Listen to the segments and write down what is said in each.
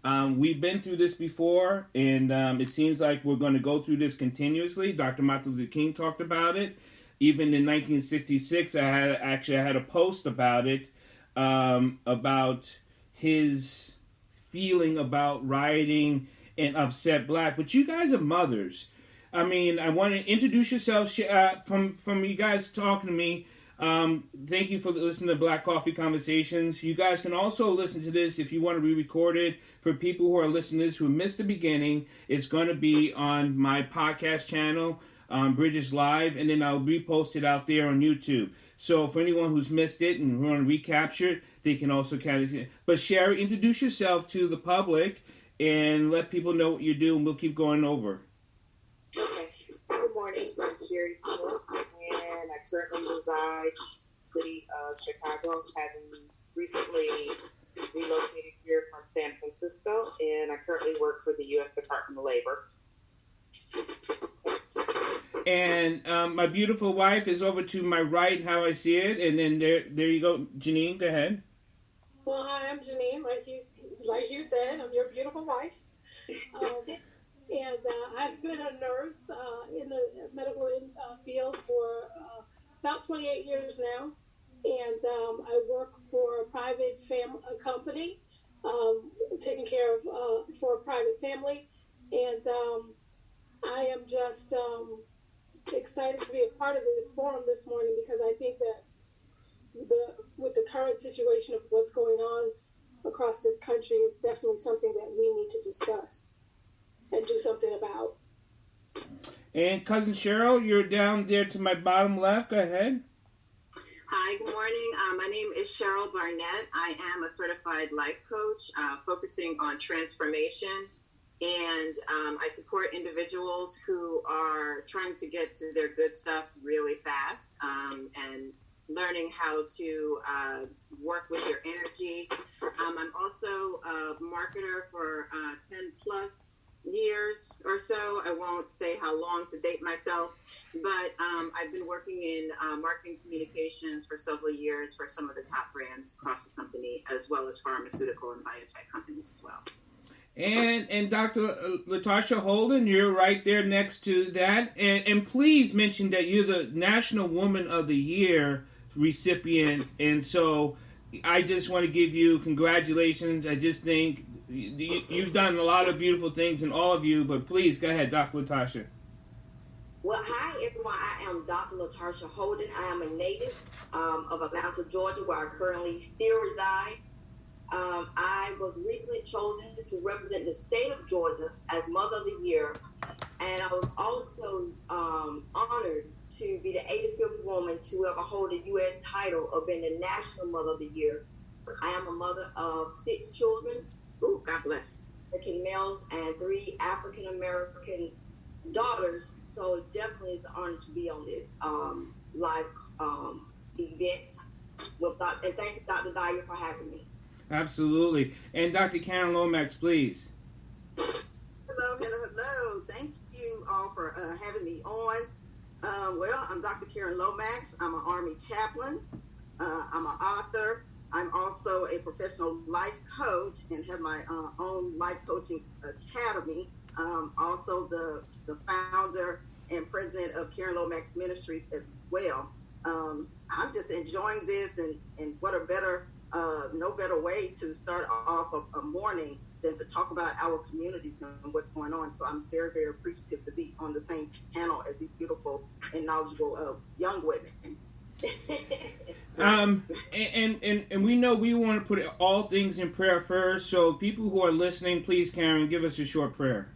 We've been through this before, and it seems like we're going to go through this continuously. Dr. Martin Luther King talked about it. Even in 1966, I had a post about it, about his feeling about rioting and upset black. But you guys are mothers. I mean, I want to introduce yourselves from you guys talking to me. Thank you for listening to Black Coffee Conversations. You guys can also listen to this if you want to re-record it. For people who are listeners who missed the beginning, it's going to be on my podcast channel, Bridges Live, and then I'll repost it out there on YouTube. So for anyone who's missed it and want to recapture it, they can also catch it. But Sherry, introduce yourself to the public and let people know what you do, and we'll keep going over. Okay. Good morning. I'm Sherry Smith, and I currently reside in the city of Chicago, having recently relocated here from San Francisco, and I currently work for the U.S. Department of Labor. And my beautiful wife is over to my right, how I see it, and then there you go. Janine, go ahead. Well, hi, I'm Janine. Like you said, I'm your beautiful wife. And I've been a nurse in the medical field for about 28 years now. And I work for a private company, taking care of for a private family. And I am just excited to be a part of this forum this morning, because I think that with the current situation of what's going on across this country, it's definitely something that we need to discuss and do something about. And Cousin Cheryl, you're down there to my bottom left. Go ahead. Hi, good morning. My name is Cheryl Barnett. I am a certified life coach focusing on transformation, and I support individuals who are trying to get to their good stuff really fast and learning how to work with your energy. I'm also a marketer for 10 plus years or so. I won't say how long to date myself, but I've been working in marketing communications for several years for some of the top brands across the company, as well as pharmaceutical and biotech companies as well. And Dr. Latasha Holden, you're right there next to that. And please mention that you're the National Woman of the Year recipient. And so I just want to give you congratulations. I just think you've done a lot of beautiful things, in all of you. But please, go ahead, Dr. Latasha. Well, hi, everyone. I am Dr. Latasha Holden. I am a native of Atlanta, Georgia, where I currently still reside. I was recently chosen to represent the state of Georgia as Mother of the Year, and I was also honored to be the 85th woman to ever hold a U.S. title of being the National Mother of the Year. I am a mother of 6 children. Ooh, God bless. African males and 3 African American daughters. So it definitely is an honor to be on this live event. And thank you, Dr. Dyer, for having me. Absolutely. And Dr. Karen Lomax, please. Hello. Thank you all for having me on. Well, I'm Dr. Karen Lomax. I'm an Army chaplain. I'm an author. I'm also a professional life coach and have my own life coaching academy. Also the founder and president of Karen Lomax Ministries as well. I'm just enjoying this, and what a better no better way to start off a morning than to talk about our communities and what's going on. So I'm very, very appreciative to be on the same panel as these beautiful and knowledgeable young women. And we know we want to put all things in prayer first. So people who are listening, please, Karen, give us a short prayer.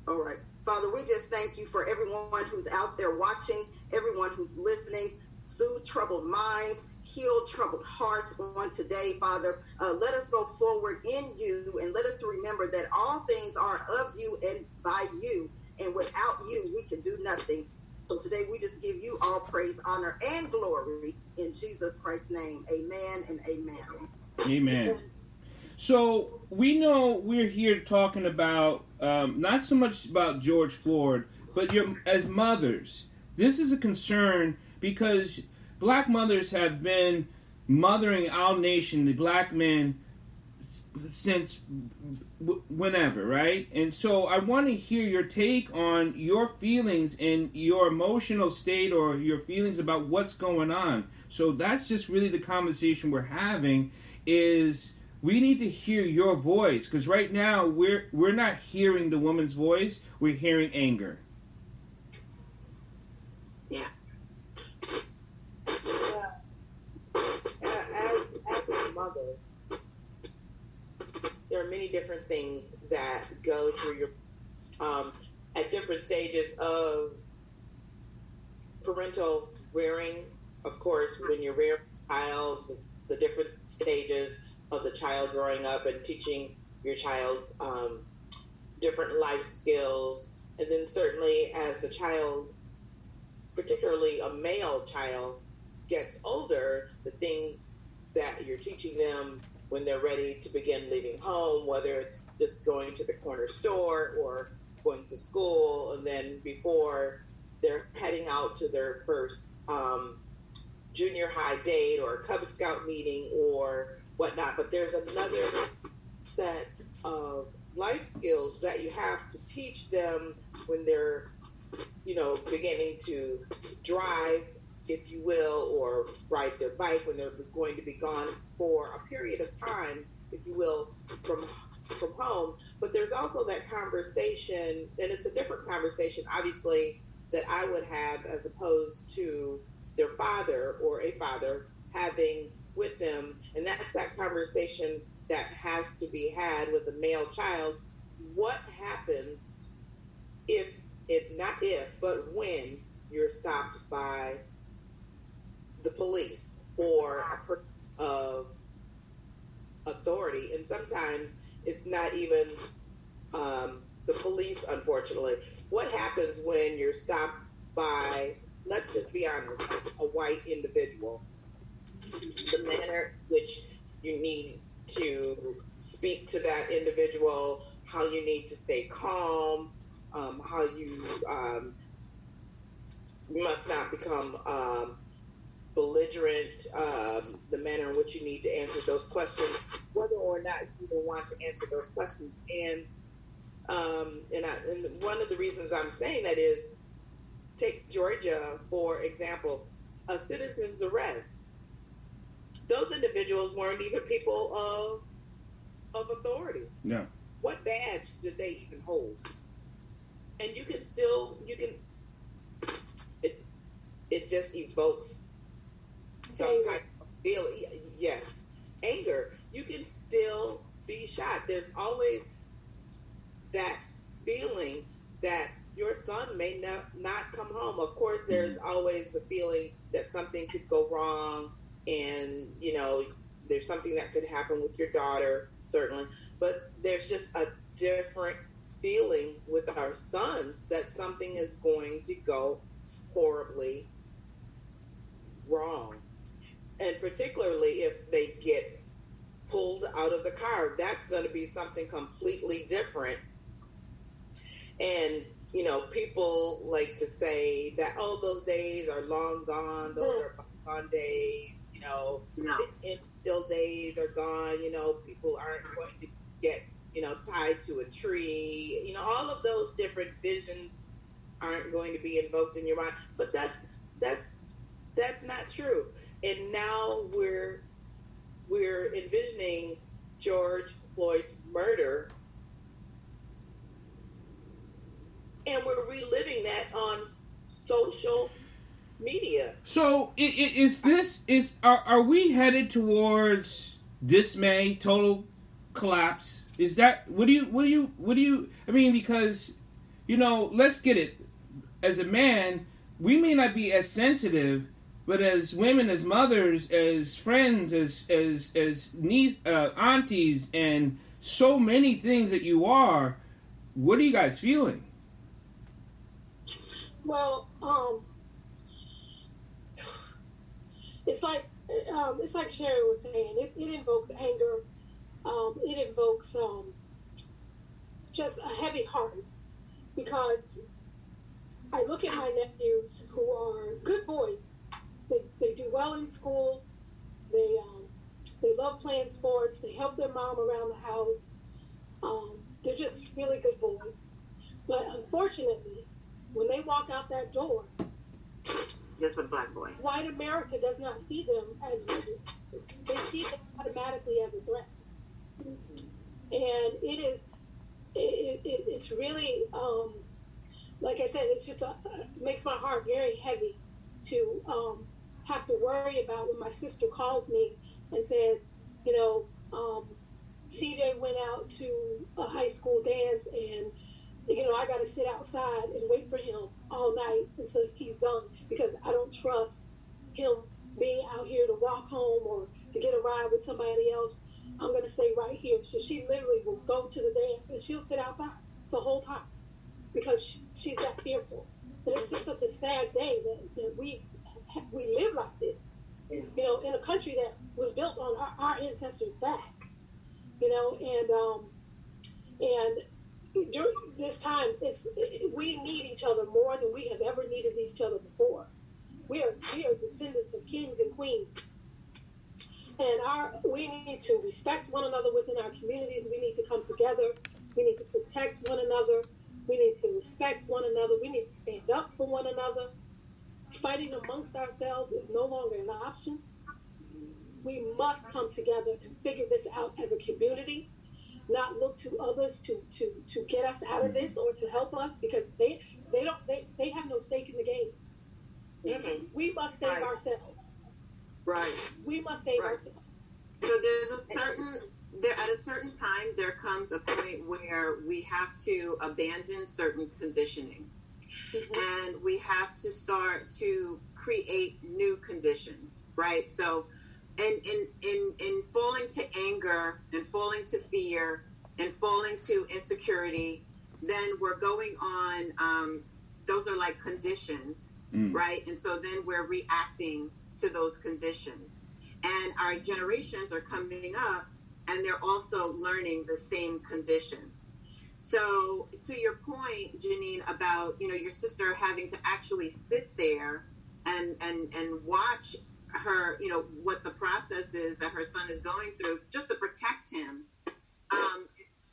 All right. Father, we just thank you for everyone who's out there watching, everyone who's listening. Soothe troubled minds, heal troubled hearts on today, Father. Let us go forward in you, and let us remember that all things are of you and by you, and without you, we can do nothing. So today we just give you all praise, honor, and glory in Jesus Christ's name. Amen and amen. Amen. So we know we're here talking about not so much about George Floyd, but as mothers, this is a concern because black mothers have been mothering our nation, the black men, since whenever, right? And so I want to hear your take on your feelings and your emotional state or your feelings about what's going on. So that's just really the conversation we're having is we need to hear your voice because right now we're not hearing the woman's voice, we're hearing anger. Yes. As a mother, there are many different things that go through your at different stages of parental rearing. Of course, when you're rearing a child, the different stages of the child growing up and teaching your child different life skills, and then certainly as the child, particularly a male child, gets older, the things that you're teaching them when they're ready to begin leaving home, whether it's just going to the corner store or going to school, and then before they're heading out to their first junior high date or Cub Scout meeting or whatnot. But there's another set of life skills that you have to teach them when they're, beginning to drive, if you will, or ride their bike when they're going to be gone for a period of time, if you will, from home. But there's also that conversation, and it's a different conversation, obviously, that I would have as opposed to their father or a father having with them. And that's that conversation that has to be had with a male child. What happens not if, but when you're stopped by the police or a person of authority? And sometimes it's not even the police, unfortunately. What happens when you're stopped by, let's just be honest, a white individual? The manner in which you need to speak to that individual, how you need to stay calm, how you must not become belligerent, the manner in which you need to answer those questions, whether or not you even want to answer those questions. And one of the reasons I'm saying that is, take Georgia, for example, a citizen's arrest. Those individuals weren't even people of authority. No. What badge did they even hold? And it just evokes some type of feeling. Yes, anger. You can still be shot. There's always that feeling that your son may not come home. Of course, there's always the feeling that something could go wrong, and there's something that could happen with your daughter, certainly. But there's just a different feeling with our sons that something is going to go horribly wrong. And particularly if they get pulled out of the car, that's going to be something completely different. And, people like to say that, those days are long gone. Those are bygone days. No. The infill days are gone. People aren't going to get, tied to a tree. All of those different visions aren't going to be invoked in your mind. But that's not true. And now we're envisioning George Floyd's murder, and we're reliving that on social media. So are we headed towards dismay, total collapse? Is that what do you I mean, because let's get it. As a man, we may not be as sensitive, but as women, as mothers, as friends, as niece, aunties, and so many things that you are, what are you guys feeling? Well, it's like Sherry was saying. It invokes anger. It invokes just a heavy heart, because I look at my nephews who are good boys. They do well in school. They They love playing sports. They help their mom around the house. They're just really good boys. But unfortunately, when they walk out that door, just a black boy. White America does not see them as we do. They see them automatically as a threat. And it's really, like I said, it's just, it makes my heart very heavy to have to worry about when my sister calls me and says, CJ went out to a high school dance and I got to sit outside and wait for him all night until he's done because I don't trust him being out here to walk home or to get a ride with somebody else. I'm going to stay right here. So she literally will go to the dance and she'll sit outside the whole time because she's that fearful. And it's just such a sad day that we live like this, in a country that was built on our ancestors' backs, and during this time, we need each other more than we have ever needed each other before. We are descendants of kings and queens, and we need to respect one another within our communities. We need to come together. We need to protect one another. We need to respect one another. We need to stand up for one another. Fighting amongst ourselves is no longer an option. We must come together and figure this out as a community. Not look to others to get us out of this or to help us because they have no stake in the game. Mm-hmm. We must save ourselves. Right. We must save ourselves. So at a certain time there comes a point where we have to abandon certain conditioning. Mm-hmm. And we have to start to create new conditions, right? So in falling to anger and falling to fear and falling to insecurity, then we're going on, those are like conditions, right? And so then we're reacting to those conditions. And our generations are coming up and they're also learning the same conditions. So to your point, Janine, about, your sister having to actually sit there and watch her, what the process is that her son is going through just to protect him,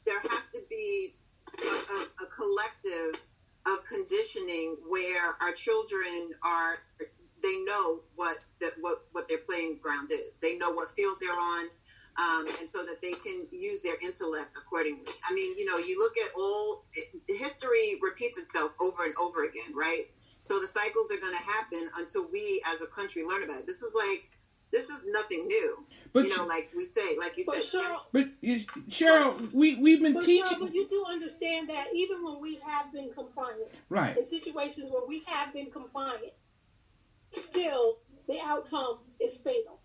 there has to be a collective of conditioning where our children they know what their playing ground is. They know what field they're on. And so that they can use their intellect accordingly. I mean, you look at history repeats itself over and over again, right? So the cycles are going to happen until we as a country learn about it. This is nothing new. But like you said. Cheryl, we've been teaching. But you do understand that even when we have been compliant, right, in situations where we have been compliant, still the outcome is fatal.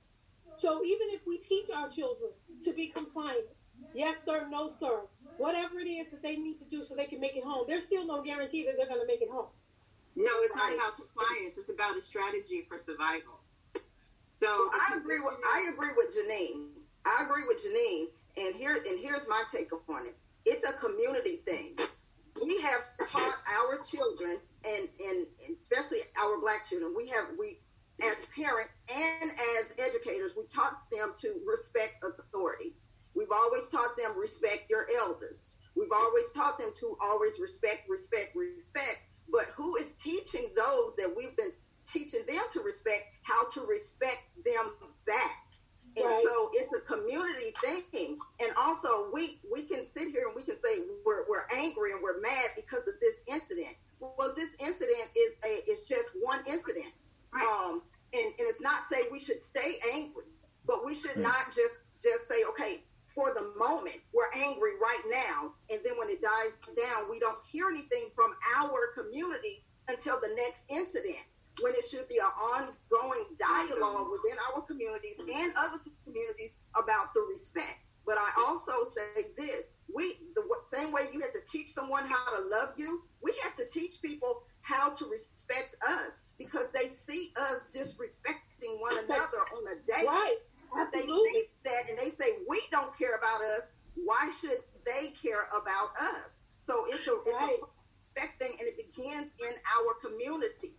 So even if we teach our children to be compliant, yes sir, no sir, whatever it is that they need to do so they can make it home, there's still no guarantee that they're going to make it home. No, it's not about compliance. It's about a strategy for survival. So I agree with Janine. And here's my take on it. It's a community thing. We have taught our children and especially our black children. We as parents and as educators, we taught them to respect authority. We've always taught them respect your elders. We've always taught them to always respect. But who is teaching those that we've been teaching them to respect how to respect them back? And so it's a community thing. And also we can sit here and we can say we're angry and we're mad because of this incident. Well, this incident is just one incident. Right. And it's not say we should stay angry, but we should not just say, okay, for the moment, we're angry right now. And then when it dies down, we don't hear anything from our community until the next incident, when it should be an ongoing dialogue within our communities and other communities about the respect. But I also say this, the same way you have to teach someone how to love you, we have to teach people how to respect us, because they see us disrespecting one another on a daily. Right. Absolutely. They see that and they say, we don't care about us. Why should they care about us? So it's a respect thing, and it begins in our community.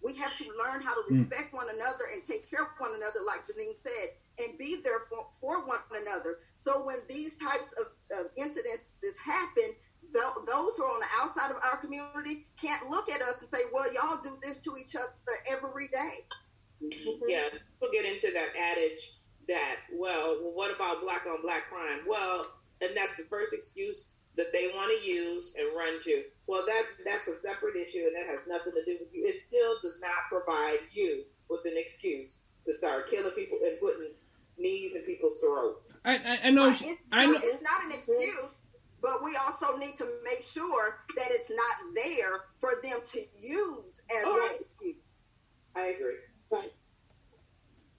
We have to learn how to respect one another and take care of one another, like Janine said. and be there for one another. So when these types of incidents happen, those who are on the outside of our community can't look at us and say, well, y'all do this to each other every day. Yeah, people get into that adage that, well, what about black on black crime? Well, and that's the first excuse that they want to use and run to. Well, that's a separate issue, and that has nothing to do with you. It still does not provide you with an excuse to start killing people and putting knees in people's throats. I know. I know. It's not an excuse, but we also need to make sure that it's not there for them to use as an excuse. I agree. Right.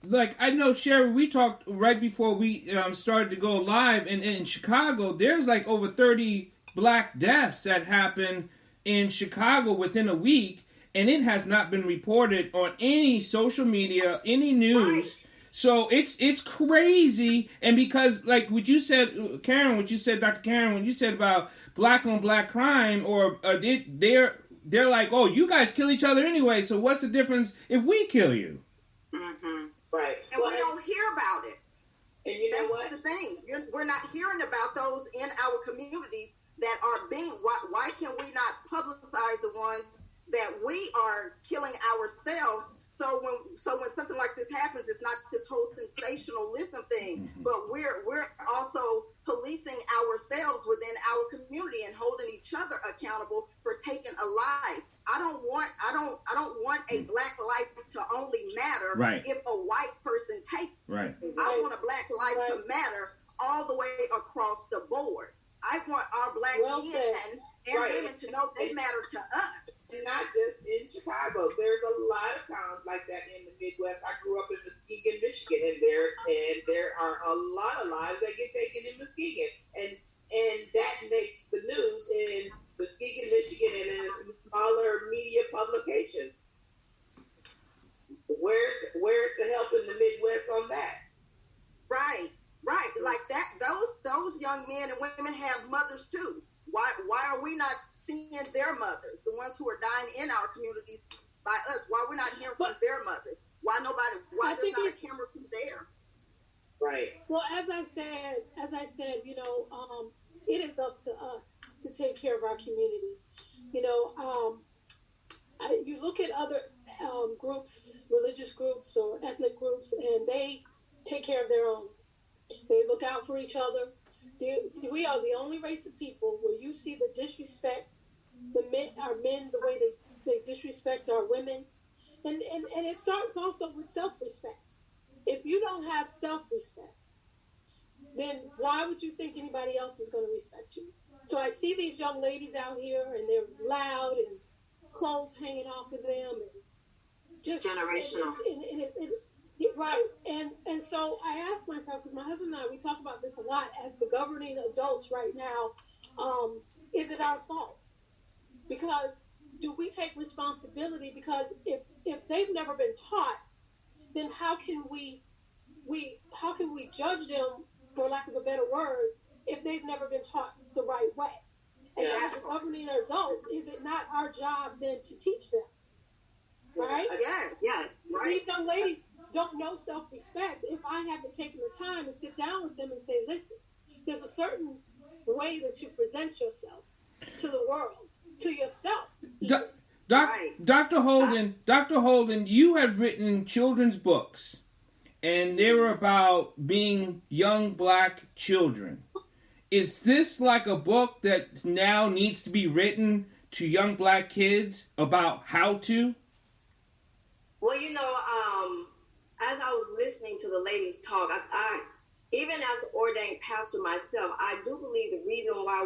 Like, I know, Sherry, we talked right before we started to go live, and in Chicago, there's like over 30 black deaths that happened in Chicago within a week, and it has not been reported on any social media, any news. Right. So it's crazy, and because, like what you said, Karen, Dr. Karen, when you said about black on black crime, or they're like, oh, you guys kill each other anyway, so what's the difference if we kill you? Mm-hmm. Right. And we don't hear about it. And you know That's the thing. We're not hearing about those in our communities that are being. Why can we not publicize the ones that we are killing ourselves? So when something like this happens, it's not this whole sensationalism thing, but we're also policing ourselves within our community and holding each other accountable for taking a life. I don't want a black life to only matter if a white person takes it. I want a black life to matter all the way across the board. I want our black men and women to know they matter to us. And not just in Chicago. There's a lot of towns like that in the Midwest. I grew up in Muskegon, Michigan, and there are a lot of lives that get taken in Muskegon, and that makes the news in Muskegon, Michigan, and in some smaller media publications. Where's the help in the Midwest on that? Right. Like that. Those young men and women have mothers too. Why are we not seeing their mothers, the ones who are dying in our communities by us? Why we're not hearing from their mothers? Why there's not a camera crew there? Right. Well, as I said, it is up to us to take care of our community. You look at other groups, religious groups or ethnic groups, and they take care of their own. They look out for each other. We are the only race of people where you see the disrespect, our men, the way they disrespect our women. And it starts also with self-respect. If you don't have self-respect, then why would you think anybody else is going to respect you? So I see these young ladies out here, and they're loud and clothes hanging off of them. And just, it's generational. Right. And so I ask myself, because my husband and I, we talk about this a lot, as the governing adults right now, is it our fault? Because do we take responsibility? Because if they've never been taught, then how can we judge them, for lack of a better word, if they've never been taught the right way? And as the governing adults, is it not our job then to teach them? Right? Yes. Right. These young ladies don't know self-respect if I haven't taken the time and sit down with them and say, listen, there's a certain way that you present yourself to the world, to yourself. Dr. Holden, you have written children's books, and they were about being young black children. Is this like a book that now needs to be written to young black kids about how to? Well, as I was listening to the ladies talk, I even as an ordained pastor myself, I do believe the reason why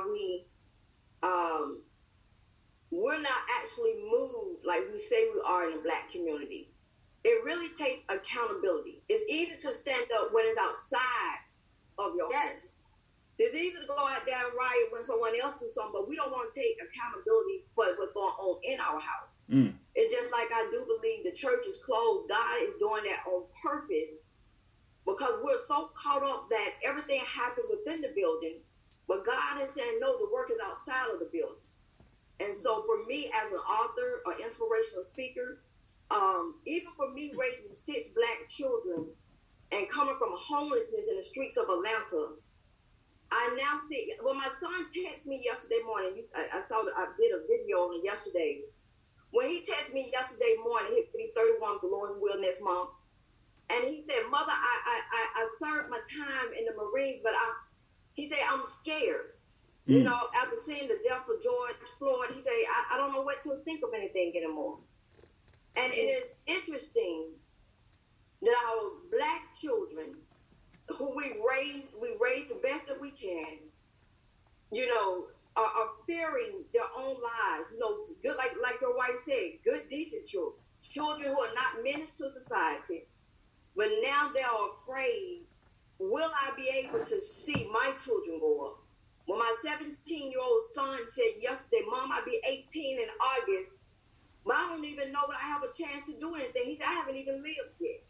we're not actually moved like we say we are in the black community. It really takes accountability. It's easy to stand up when it's outside of your home. It's easy to go out there and riot when someone else do something, but we don't want to take accountability for what's going on in our house. It's just like I do believe the church is closed. God is doing that on purpose because we're so caught up that everything happens within the building, but God is saying, no, the work is outside of the building. And so for me as an author or inspirational speaker, even for me raising 6 black children, and coming from homelessness in the streets of Atlanta. I now see, when my son texted me yesterday morning, I did a video on it yesterday. When he texted me yesterday morning, he'll be 31 with the Lord's will next month. And he said, Mother, I served my time in the Marines, but he said, I'm scared. You know, after seeing the death of George Floyd, he said, I don't know what to think of anything anymore. And it is interesting that our Black children, who we raise the best that we can, you know, are fearing their own lives. You know, good, like your wife said, good, decent children who are not menace to society, but now they are afraid. Will I be able to see my children grow up? When my 17-year-old son said yesterday, Mom, I'll be 18 in August, but I don't even know that I have a chance to do anything. He said, I haven't even lived yet.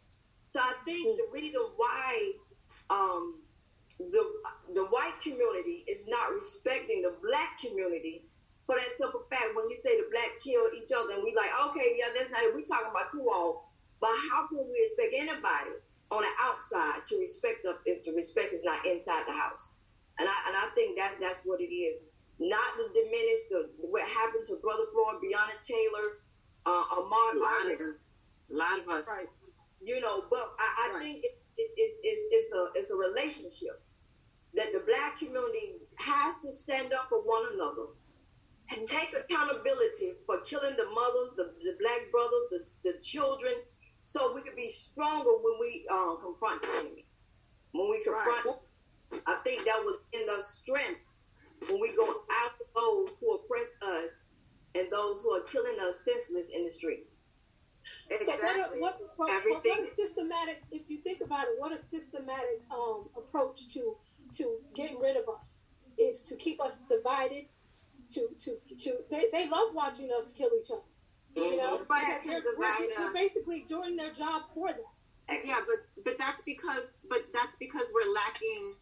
So I think the reason why the white community is not respecting the Black community, for that simple fact, when you say the Blacks kill each other, and we like, okay, yeah, that's not it. We talking about two all, but how can we expect anybody on the outside to respect us if the respect is not inside the house? And I think that's what it is. Not to diminish what happened to Brother Floyd, Breonna Taylor, Ahmaud Arbery. A lot of us. Right. You know, but I think it's a relationship that the Black community has to stand up for one another and take accountability for killing the mothers, the Black brothers, the children, so we can be stronger when we confront the enemy. When we confront, I think that will end us strength when we go after those who oppress us and those who are killing us senseless in the streets. Exactly. What a systematic, if you think about it, what a systematic approach to getting rid of us is to keep us divided. They love watching us kill each other. You know, they're basically doing their job for them. Yeah, but that's because we're lacking.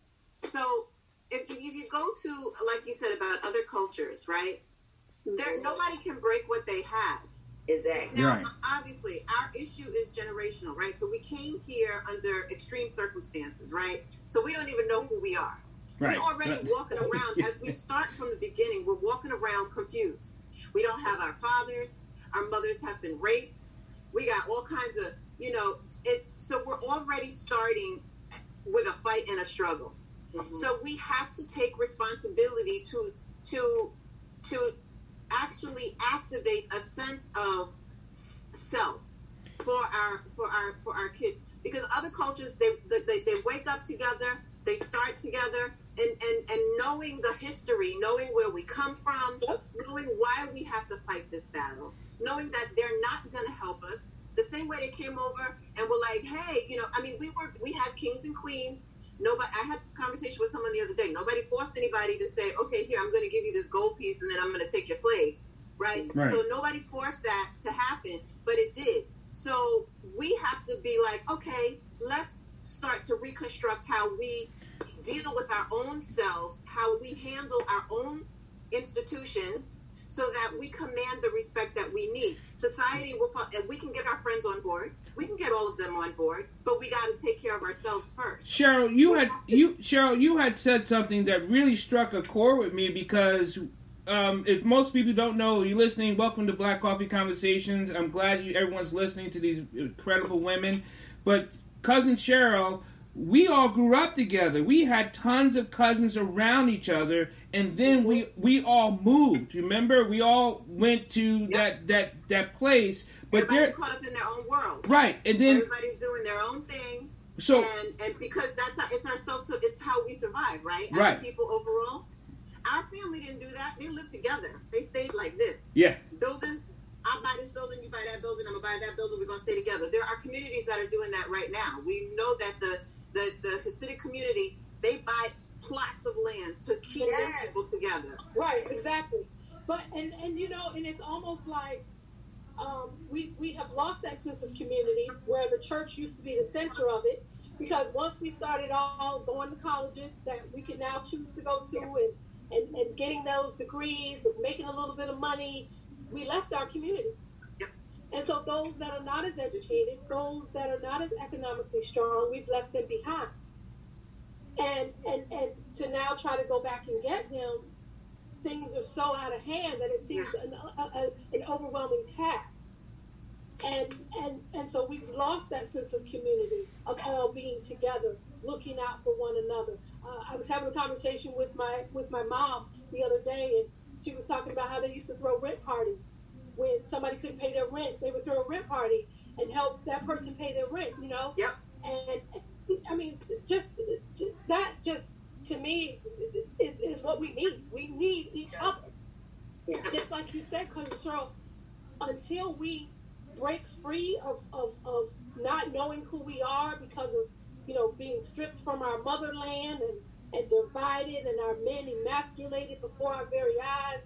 So if you go to, like you said about other cultures, right? Nobody can break what they have. Exactly. Now, obviously, our issue is generational, right? So we came here under extreme circumstances, right? So we don't even know who we are. Right. We're already walking around, as we start from the beginning, we're walking around confused. We don't have our fathers. Our mothers have been raped. We got all kinds of, so we're already starting with a fight and a struggle. Mm-hmm. So we have to take responsibility to actually activate a sense of self for our kids, because other cultures they wake up together, they start together, and knowing the history, knowing where we come from, knowing why we have to fight this battle, knowing that they're not going to help us the same way they came over and were like, hey, we had kings and queens. Nobody. I had this conversation with someone the other day. Nobody forced anybody to say, okay, here, I'm going to give you this gold piece and then I'm going to take your slaves, right? So nobody forced that to happen, but it did. So we have to be like, okay, let's start to reconstruct how we deal with our own selves, how we handle our own institutions, so that we command the respect that we need. Society will, and we can get our friends on board. We can get all of them on board, but we got to take care of ourselves first. Cheryl, you had said something that really struck a chord with me, because if most people don't know, you're listening. Welcome to Black Coffee Conversations. I'm glad everyone's listening to these incredible women. But cousin Cheryl, we all grew up together. We had tons of cousins around each other, and then we all moved. Remember, we all went to that place. But everybody's caught up in their own world, right? And then everybody's doing their own thing. So and because it's ourselves, so it's how we survive, right? As people overall, our family didn't do that. They lived together. They stayed like this. Yeah. Building. I buy this building, you buy that building. I'm gonna buy that building. We're gonna stay together. There are communities that are doing that right now. We know that the Hasidic community, they buy plots of land to keep their people together. Right, exactly. But and it's almost like we have lost that sense of community where the church used to be the center of it, because once we started all going to colleges that we can now choose to go to and getting those degrees and making a little bit of money, we left our communities. Yep. And so those that are not as educated, those that are not as economically strong, we've left them behind. And to now try to go back and get them, things are so out of hand that it seems an overwhelming task. And so we've lost that sense of community, of all being together, looking out for one another. I was having a conversation with my mom the other day, and she was talking about how they used to throw rent parties. When somebody couldn't pay their rent, they would throw a rent party and help that person pay their rent, you know? Yep. And I mean, just to me is what we need. We need each other. Yeah. Just like you said, Cousin Cheryl, until we break free of not knowing who we are because of, you know, being stripped from our motherland and divided, and our men emasculated before our very eyes,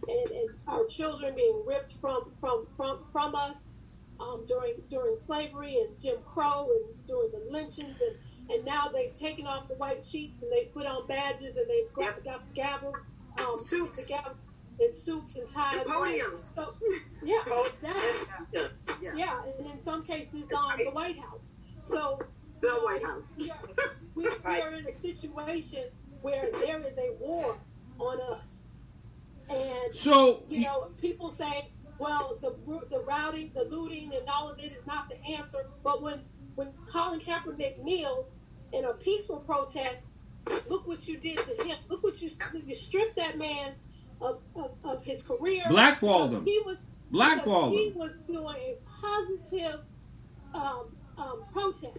and our children being ripped from us during slavery and Jim Crow and during the lynchings, and now they've taken off the white sheets and they've put on badges and they've got the gavel, suits. the gavel, and suits and ties, and podiums. Right? So, yeah, exactly. Yeah, and in some cases, the White House. So the White House. We are in a situation where there is a war on us. And, so, you know, people say, well, the routing, the looting, and all of it is not the answer. But when Colin Kaepernick kneeled in a peaceful protest, look what you did to him. Look what you stripped that man of his career. Blackballed him. He was doing a positive protest.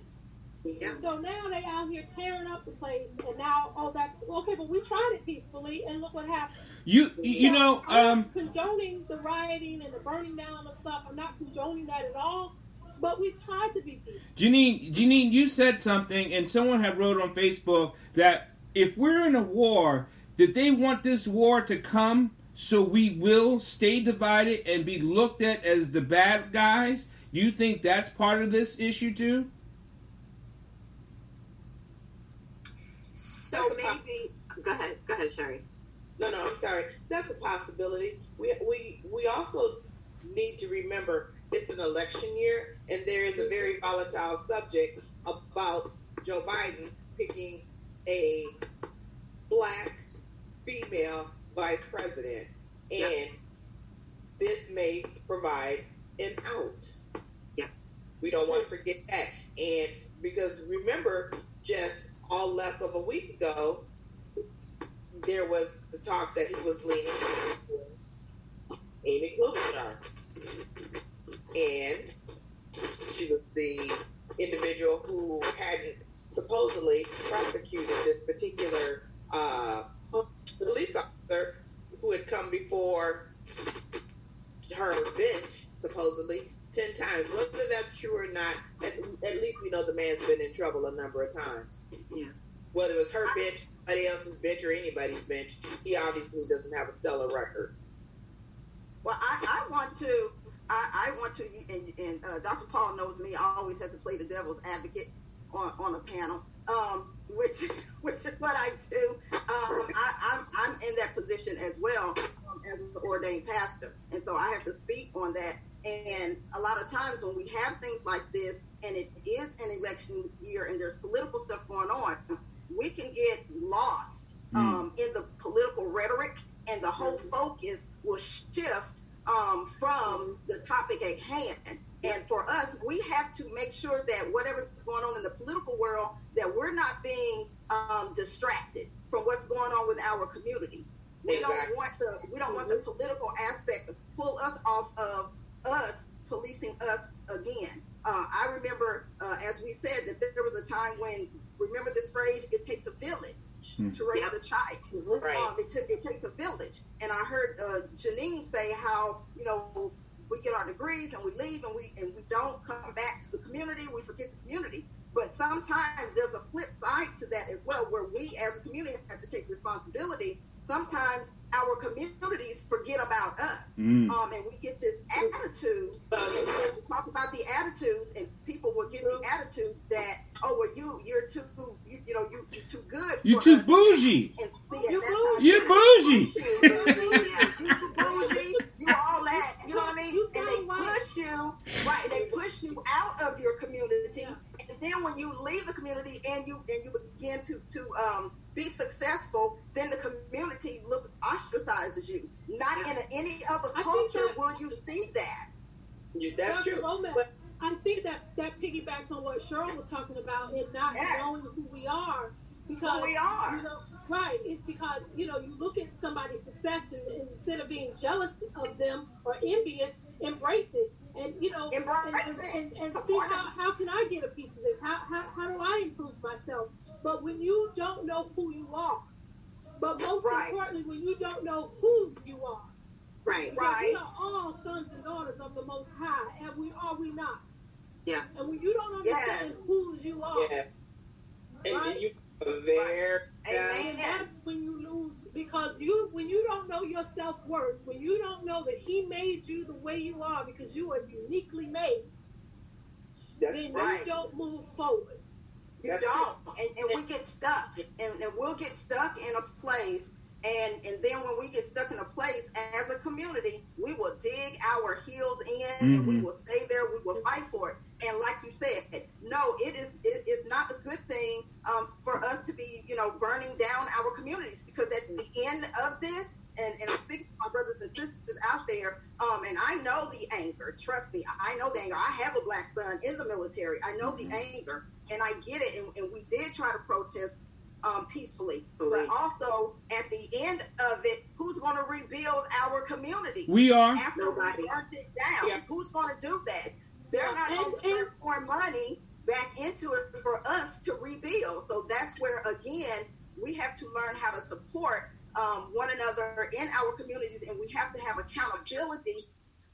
Yeah. So now they out here tearing up the place, and now, that's okay. But we tried it peacefully, and look what happened. You know, I'm not condoning the rioting and the burning down of stuff. I'm not condoning that at all. But we've tried to be peaceful. Janine, you said something, and someone had wrote on Facebook that if we're in a war, did they want this war to come so we will stay divided and be looked at as the bad guys? Do you think that's part of this issue too? So maybe go ahead, Sherry. No, I'm sorry. That's a possibility. We also need to remember it's an election year, and there is a very volatile subject about Joe Biden picking a black female vice president, and this may provide an out. Yeah, we don't want to forget that, and because remember, just less of a week ago, there was the talk that he was leaning Amy Klobuchar. And she was the individual who hadn't supposedly prosecuted this particular police officer who had come before her bench, supposedly, 10 times. Whether that's true or not, at least we know the man's been in trouble a number of times. Yeah. Whether it was her bench, somebody else's bench, or anybody's bench, he obviously doesn't have a stellar record. Well, I want to, and Dr. Paul knows me, I always have to play the devil's advocate on a panel, which is what I do. I'm in that position as well as an ordained pastor, and so I have to speak on that. And a lot of times when we have things like this, and it is an election year, and there's political stuff going on, we can get lost in the political rhetoric, and the whole focus will shift from the topic at hand. And for us, we have to make sure that whatever's going on in the political world, that we're not being distracted from what's going on with our community. We don't want the political aspect to pull us off of us policing us again. I remember, as we said, that there was a time when, remember this phrase, it takes a village to raise a child. Right. It takes a village. And I heard Janine say how, we get our degrees and we leave and we don't come back to the community. We forget the community. But sometimes there's a flip side to that as well, where we as a community have to take responsibility. Sometimes our communities forget about us. And we get this attitude, and we talk about the attitudes, and people will get the attitude that, you're too good. You're too bougie. You're bougie. You bougie. You all that. You know what I mean? And they push you ostracizes you. Not in any other I think culture that- will you see that. That's Dr. true. Lomax, But I think that piggybacks on what Cheryl was talking about in not Yeah. knowing who we are. Because, Who we are. you know, right, it's because, you know, you look at somebody's success and instead of being jealous of them or envious, embrace it. And, you know, and see how can I get a piece of this? How do I improve myself? But when you don't know who you are, but most importantly, when you don't know whose you are, Right. because we are all sons and daughters of the Most High, and are we not? Yeah. And when you don't understand whose you are, yeah, and right? you very And that's when you lose, because when you don't know your self-worth, when you don't know that He made you the way you are because you are uniquely made, That's then right. you don't move forward. You That's don't. And we get stuck. And we'll get stuck in a place. And then when we get stuck in a place as a community, we will dig our heels in and we will stay there. We will fight for it. And like you said, no, it's not a good thing for us to be, you know, burning down our communities, because at the end of this, and I'm speaking to my brothers and sisters out there, and I know the anger. Trust me, I know the anger. I have a black son in the military. I know the anger, and I get it. And we did try to protest peacefully. But also, at the end of it, who's going to rebuild our community? We are. After we burnt it down, who's going to do that? They're not going to put more money back into it for us to rebuild. So that's where, again, we have to learn how to support one another in our communities, and we have to have accountability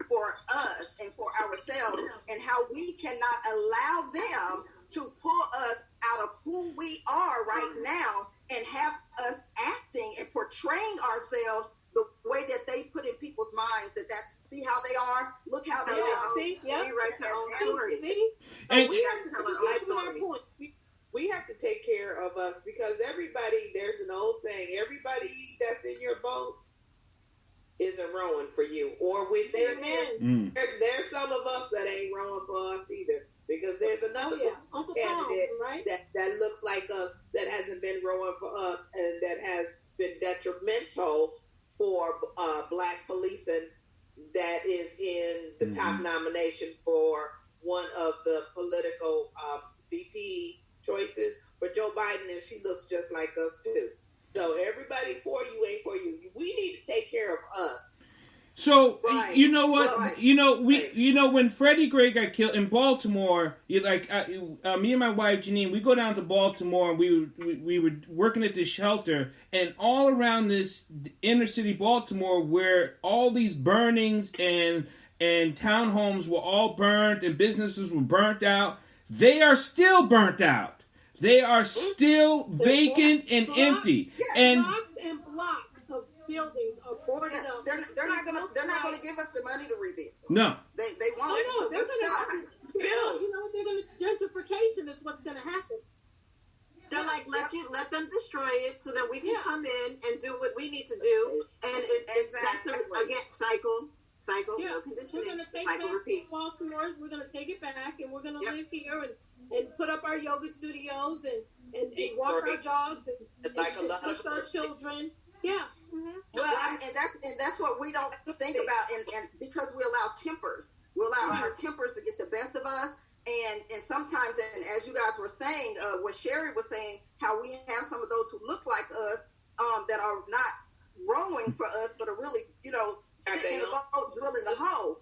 for us and for ourselves, and how we cannot allow them to pull us out of who we are right now and have us acting and portraying ourselves the way that they put in people's minds, that's see how they are, look how they are. See, We write our own story. See? And we have to Just tell listen to our our story. point. We have to take care of us, because everybody, there's an old saying, everybody that's in your boat isn't rowing for you or with you. Amen. There's some of us that ain't rowing for us either, because there's another Uncle Tom, candidate right? that looks like us, that hasn't been rowing for us, and that has been detrimental for black policing, that is in the top nomination for one of the political VP choices for Joe Biden, and she looks just like us too. So everybody for you ain't for you. We need to take care of us. So you know what? You know when Freddie Gray got killed in Baltimore, me and my wife Janine, we go down to Baltimore, and we were working at this shelter, and all around this inner city Baltimore, where all these burnings and townhomes were all burnt and businesses were burnt out, they are still burnt out. They are still vacant and empty. And blocks and blocks of buildings are boarded up. They're not gonna give us the money to rebuild. No. They won't. Oh no, they're gonna build. You know, they're gonna gentrification is what's gonna happen. They're like, let them destroy it so that we can come in and do what we need to do. And that's again cycle, no conditioning. We're gonna take cycle back repeats. Baltimore. We're gonna take it back, and we're gonna live here and put up our yoga studios and walk our dogs and push our children. Yeah. Mm-hmm. Well, and that's what we don't think about, and because we allow tempers, we allow our tempers to get the best of us, and sometimes, and as you guys were saying, what Sherry was saying, how we have some of those who look like us, that are not rowing for us, but are really, you know, sitting in the boat, drilling the hole,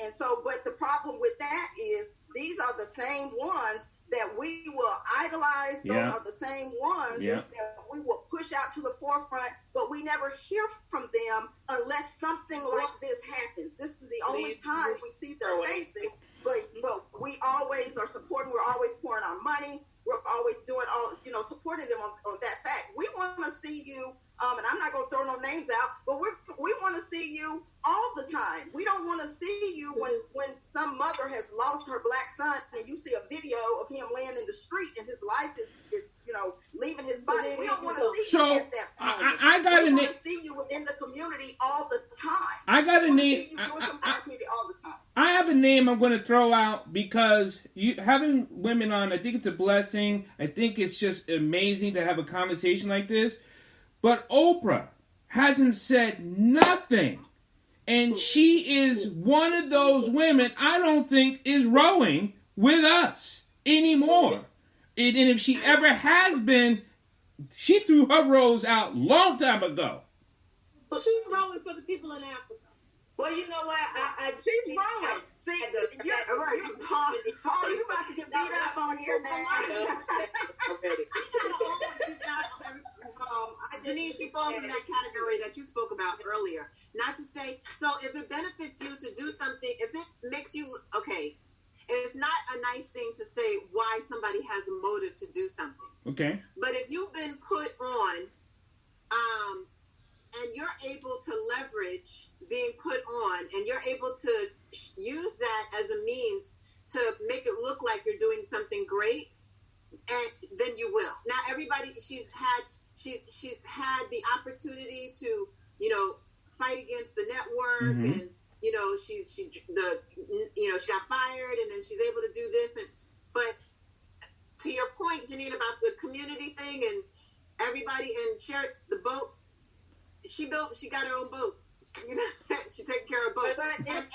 and so, but the problem with that is these are the same ones that we will idolize. Those are the same ones that we will push out to the forefront, but we never hear from them unless something like this happens. This is the only time we see their faces, but we always are supporting. We're always pouring our money. We're always doing supporting them on that fact. We want to see you, and I'm not going to throw no names out, but we want to see you all the time. We don't want to see you when some mother has lost her black son and you see a video of him laying in the street and his life is leaving his body. We don't want to see you at that point. We want to see you within the community all the time. I got a name. All the time. I have a name I'm going to throw out, because having women on, I think it's a blessing. I think it's just amazing to have a conversation like this. But Oprah hasn't said nothing. And she is one of those women I don't think is rowing with us anymore. And if she ever has been, she threw her rows out long time ago. Well, she's rowing for the people in Africa. Well, you know what? She's wrong. See, Paul, you about to get beat up on here now. Janine, she falls in that category that you spoke about earlier. Not to say, so if it benefits you to do something, if it makes you, okay, it's not a nice thing to say why somebody has a motive to do something. Okay. But if you've been put on, and you're able to leverage being put on, and you're able to use that as a means to make it look like you're doing something great, and then you will. Now, everybody, she's had the opportunity to, fight against the network, and she got fired, and then she's able to do this, but to your point, Janine, about the community thing and everybody and share the boat. She got her own boat. She taking care of boat. But again,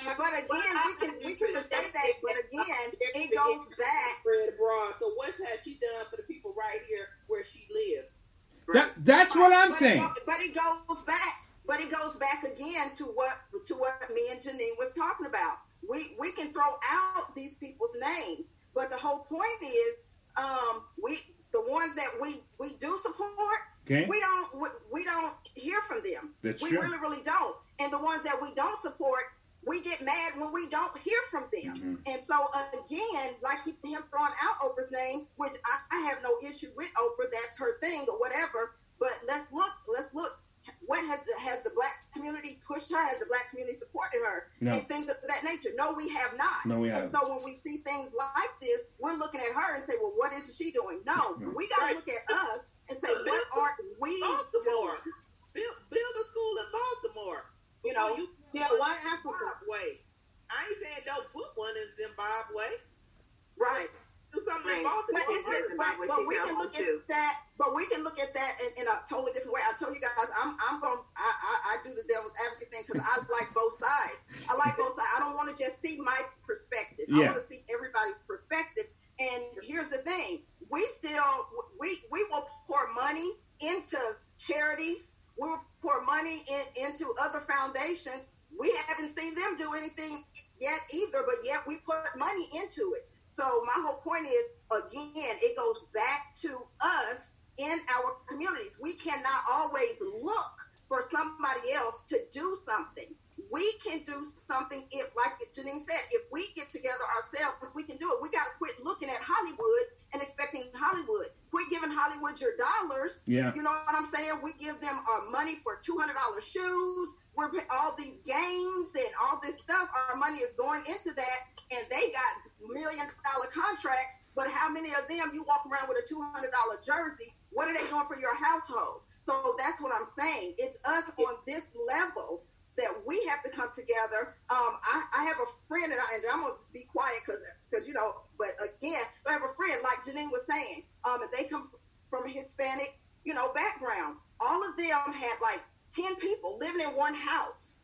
we can say that. But again, it goes back. Spread abroad. So what has she done for the people right here where she lives? That's what I'm saying. But it goes back. But it goes back again to what me and Janine was talking about. We can throw out these people's names, but the whole point is, the ones that we do support. Okay. We don't hear from them. That's we true. really don't. And the ones that we don't support, we get mad when we don't hear from them. And so again, like him throwing out Oprah's name, which I have no issue with Oprah. That's her thing or whatever. But let's look. What has the black community pushed her? Has the black community supported her? No. And things of that nature? No, we have not. No, we haven't. And so when we see things like this, we're looking at her and say, well, what is she doing? No, we got to look at us and say, what aren't we Baltimore. doing? Build a school in Baltimore. Why Africa? Zimbabwe. I ain't saying don't put one in Zimbabwe. Right. Do something in Right. Baltimore. But we can look at that. But we can look at that in a totally different way. I told you guys, I do the devil's advocate thing because I like both sides. I don't want to just see my perspective. I want to see everybody's perspective. And here's the thing: we will pour money into charities. We will pour money into other foundations. We haven't seen them do anything yet either, but yet we put money into it. So my whole point is, again, it goes back to us in our communities. We cannot always look for somebody else to do something. We can do something if, like Janine said, if we get together ourselves, we can do it. We got to quit looking at Hollywood and expecting Hollywood. Quit giving Hollywood your dollars. Yeah. You know what I'm saying? We give them our money for $200 shoes. We're all these games and all this stuff. Our money is going into that, and they got $1 million contracts. But how many of them you walk around with a $200 jersey? What are they doing for your household? So that's what I'm saying. It's us on this level that we have to come together. I have a friend, and I'm going to be quiet because but again, I have a friend, like Janine was saying, they come from a Hispanic, background. All of them had like 10 people living in one house,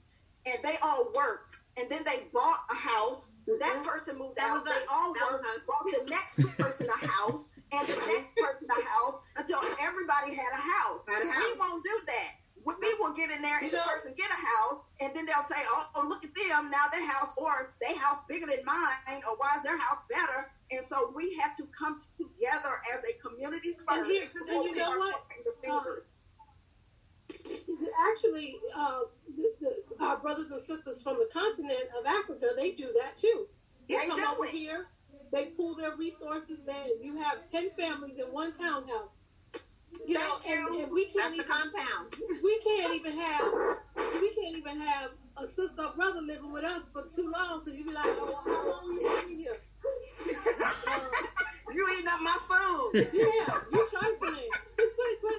and they all worked, and then they bought a house. That person moved out. They all worked, bought the next person a house, and the next person a house, until everybody had a house. We won't do that. We will get in there and the person get a house, and then they'll say, oh, look at them, now their house, or their house bigger than mine, or why is their house better? And so we have to come together as a community first. And you know what? Actually, our brothers and sisters from the continent of Africa, they do that too. They come over here, they pool their resources, you have 10 families in one townhouse. And we can't. That's the compound. We can't even have a sister or brother living with us for too long. So you be like, oh, how long you been here? You eating up my food. Yeah, you trifling.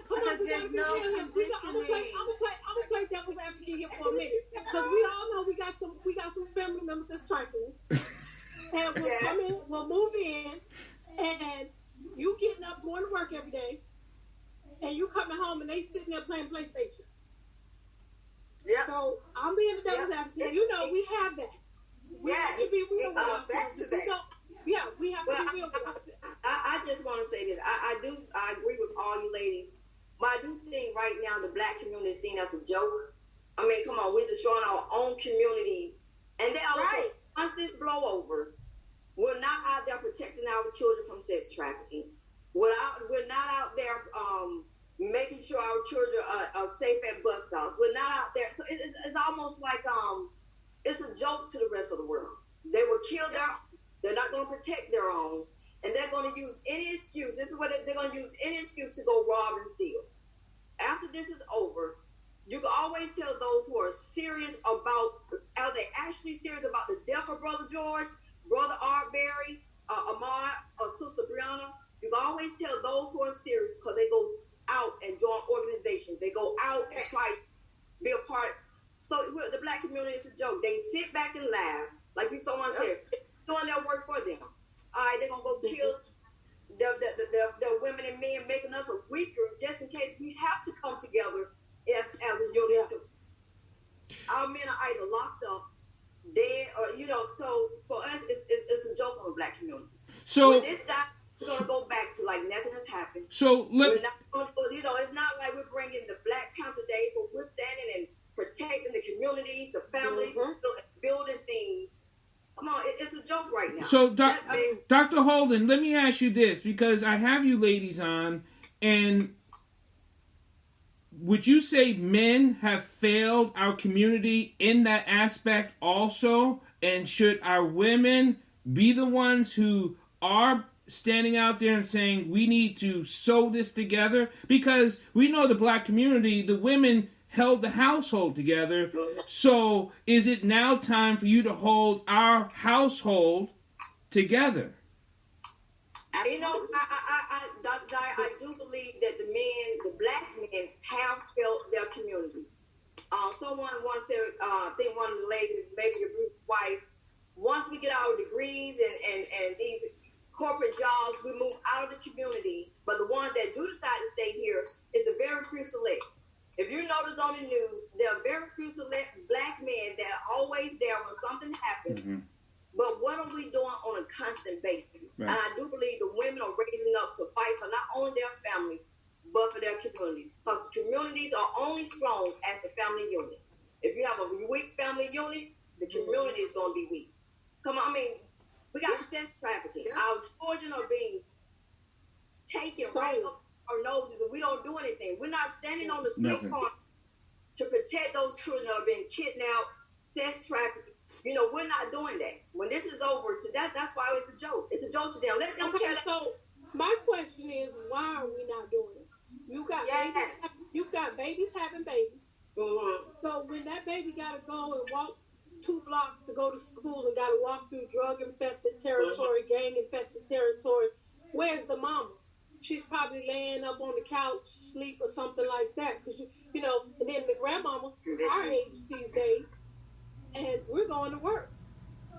Come on, there's no conditioning. I'm gonna play devil's advocate here for a minute, because we all know we got some family members that's trifling, and we'll move in, and you getting up, going to work every day. And you coming home and they sitting there playing PlayStation. Yeah. So I'm being the devil's advocate. You know, we have that. We have to be real with ourselves. Back to that. Yeah, we have to be real with ourselves. I just want to say this. I agree with all you ladies. But I do think right now the black community is seen as a joke. I mean, come on, we're destroying our own communities. And then also, once this blow over, we're not out there protecting our children from sex trafficking. We're not out there making sure our children are safe at bus stops. We're not out there. So it's almost like it's a joke to the rest of the world. They will kill they're not going to protect their own. And they're going to use any excuse. This is what they're going to use any excuse to go rob and steal. After this is over, you can always tell those who are serious about, are they actually serious about the death of Brother George, Brother Arbery, Ahmad, or Sister Brianna? You can always tell those who are serious because they go out and join organizations. They go out and try to be a part. So the black community is a joke. They sit back and laugh, like someone said, doing their work for them. All right, they're going to go kill the women and men, making us weaker just in case we have to come together as a unit. Our men are either locked up, dead, or, so for us, it's a joke on the black community. So when this dies, we're going to go back to like nothing has happened. So we're not going to, it's not like we're bringing the Black Panther Day, but we're standing and protecting the communities, the families, building things. Come on, it's a joke right now. So, Dr. Holden, let me ask you this, because I have you ladies on, and would you say men have failed our community in that aspect also? And should our women be the ones who are standing out there and saying, we need to sew this together? Because we know the black community, the women held the household together. So is it now time for you to hold our household together? You know, Dr. Dyer, I do believe that the black men have felt their communities. Someone once said, I think one of the ladies, maybe your wife, once we get our degrees and these corporate jobs, we move out of the community. But the ones that do decide to stay here is a very few select. If you notice on the news, there are very few select black men that are always there when something happens. Mm-hmm. But what are we doing on a constant basis? Right. And I do believe the women are raising up to fight for not only their families, but for their communities. Because communities are only strong as a family unit. If you have a weak family unit, the community is going to be weak. Come on, I mean, we got sex trafficking. Yeah. Our children are being taken right up our noses, and we don't do anything. We're not standing on the street corner to protect those children that are being kidnapped, sex trafficked. You know, we're not doing that. When this is over, that's why it's a joke. It's a joke to them. Let them tell that. So my question is, why are we not doing it? You've got babies having babies. Mm-hmm. So when that baby got to go and walk 2 blocks to go to school and got to walk through drug-infested territory, gang-infested territory, where's the mama? She's probably laying up on the couch, sleep or something like that. Because, you know, and then the grandmama, our age these days, and we're going to work.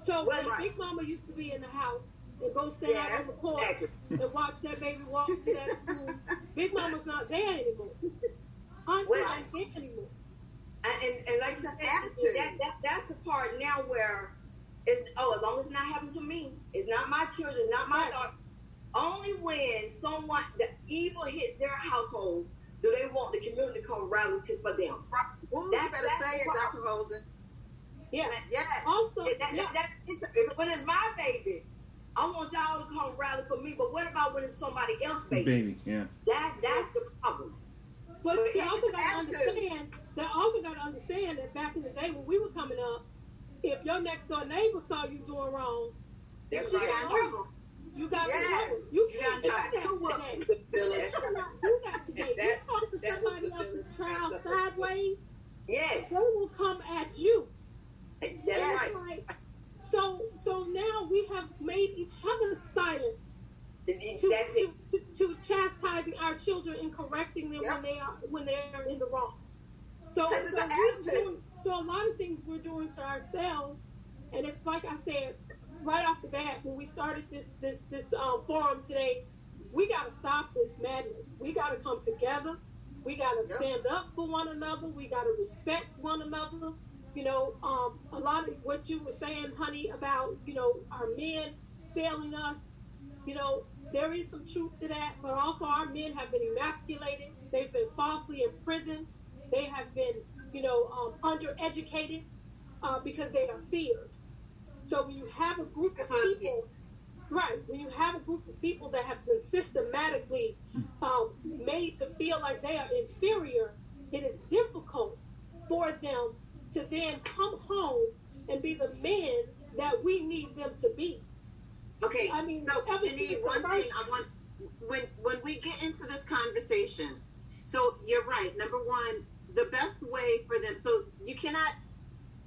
So when Big Mama used to be in the house and go stand out on the porch and watch that baby walk to that school, Big Mama's not there anymore. Auntie ain't there anymore. And like you said, that's the part now where, as long as it's not happening to me, it's not my children, it's not my daughter. Only when the evil hits their household do they want the community to come rally for them. Ooh, you better say it, Dr. Holden. Yeah. Yeah. Also, when it's my baby, I want y'all to come rally for me. But what about when it's somebody else's baby? Baby, yeah. That's the problem. But they also got to understand. They also got to understand that back in the day when we were coming up, if your next door neighbor saw you doing wrong, you got in trouble. You got in trouble. You got today. You got today. You talk to somebody else's child sideways. Yes. They will come at you. That's right. So now we have made each other silent to chastising our children and correcting them when they are in the wrong. So a lot of things we're doing to ourselves, and it's like I said right off the bat when we started this forum today, we got to stop this madness. We got to come together. We got to stand up for one another. We got to respect one another. A lot of what you were saying, honey, about, our men failing us, there is some truth to that, but also our men have been emasculated. They've been falsely imprisoned. They have been, undereducated because they are feared. So when you have a group of people, right, when you have a group of people that have been systematically made to feel like they are inferior, it is difficult for them to then come home and be the men that we need them to be. Okay, so Janine, one thing I want, when we get into this conversation, so you're right. Number one, the best way for them, so you cannot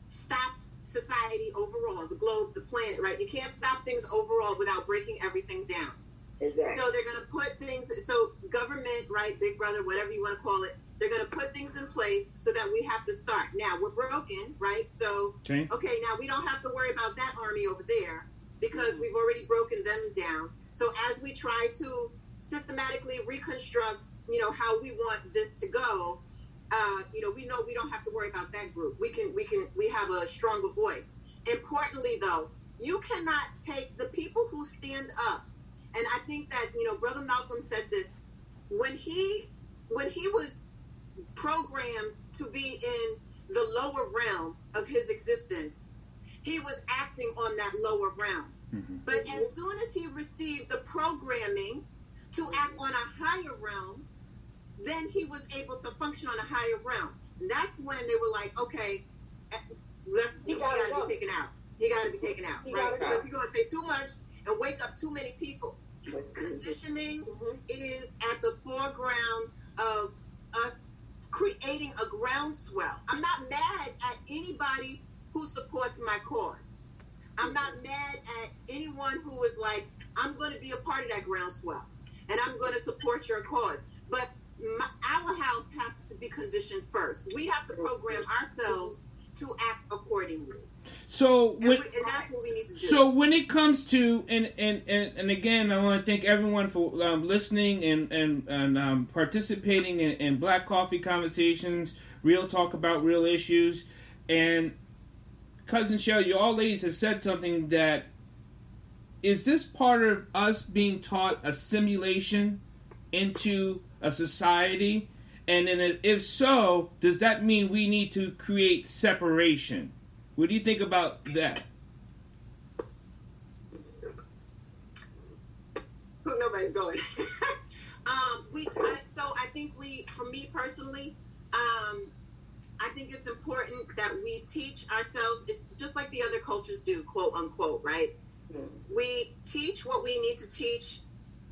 stop society overall, the globe, the planet, right? You can't stop things overall without breaking everything down. Exactly. So they're going to put things, so government, right, Big Brother, whatever you want to call it, they're going to put things in place so that we have to start. Now, we're broken, right? So, okay, now we don't have to worry about that army over there because we've already broken them down. So as we try to systematically reconstruct, how we want this to go, we know we don't have to worry about that group. We have a stronger voice. Importantly, though, you cannot take the people who stand up. And I think that, Brother Malcolm said this, when he was programmed to be in the lower realm of his existence, he was acting on that lower realm. Mm-hmm. But as soon as he received the programming to act on a higher realm, then he was able to function on a higher realm. And that's when they were like, okay, he got to be taken out. He got to be taken out, right? Because he's going to say too much and wake up too many people. Conditioning is at the foreground of us creating a groundswell. I'm not mad at anybody who supports my cause. I'm not mad at anyone who is like, I'm going to be a part of that groundswell and I'm going to support your cause. But our house has to be conditioned first. We have to program ourselves to act accordingly. So and that's what we need to do. So when it comes to and again, I want to thank everyone for listening and participating in Black Coffee Conversations, real talk about real issues. And Cousin Cheryl, you all ladies have said something that is this part of us being taught assimilation into a society? And then if so, does that mean we need to create separation? What do you think about that? Nobody's going. So I think for me personally, I think it's important that we teach ourselves. It's just like the other cultures do, quote unquote, right? We teach what we need to teach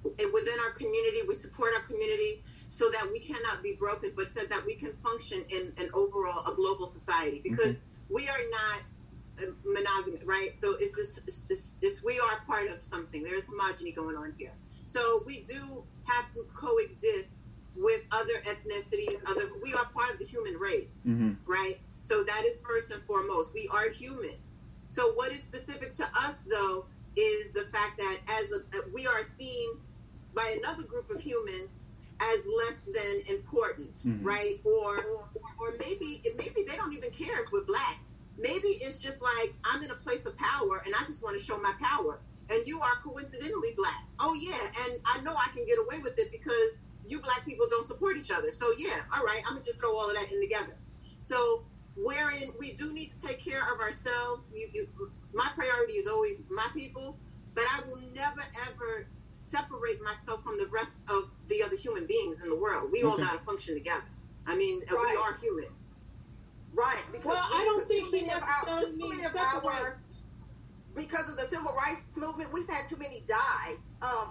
within our community. We support our community so that we cannot be broken, but so that we can function in an overall, a global society. Because we are not monogamous, right? So it's we are part of something. There's homogeny going on here. So we do have to coexist with other ethnicities. We are part of the human race, right? So that is first and foremost. We are humans. So what is specific to us, though, is the fact that we are seen by another group of humans as less than important, right? Or maybe they don't even care if we're Black. Maybe it's just like, I'm in a place of power and I just want to show my power. And you are coincidentally Black. Oh yeah, and I know I can get away with it because you Black people don't support each other. So yeah, all right, I'm gonna just throw all of that in together. So wherein we do need to take care of ourselves. My priority is always my people, but I will never ever separate myself from the rest of the other human beings in the world. We all gotta function together. I mean, we are humans. Right. Because I don't think he necessarily means separate. Because of the civil rights movement, we've had too many die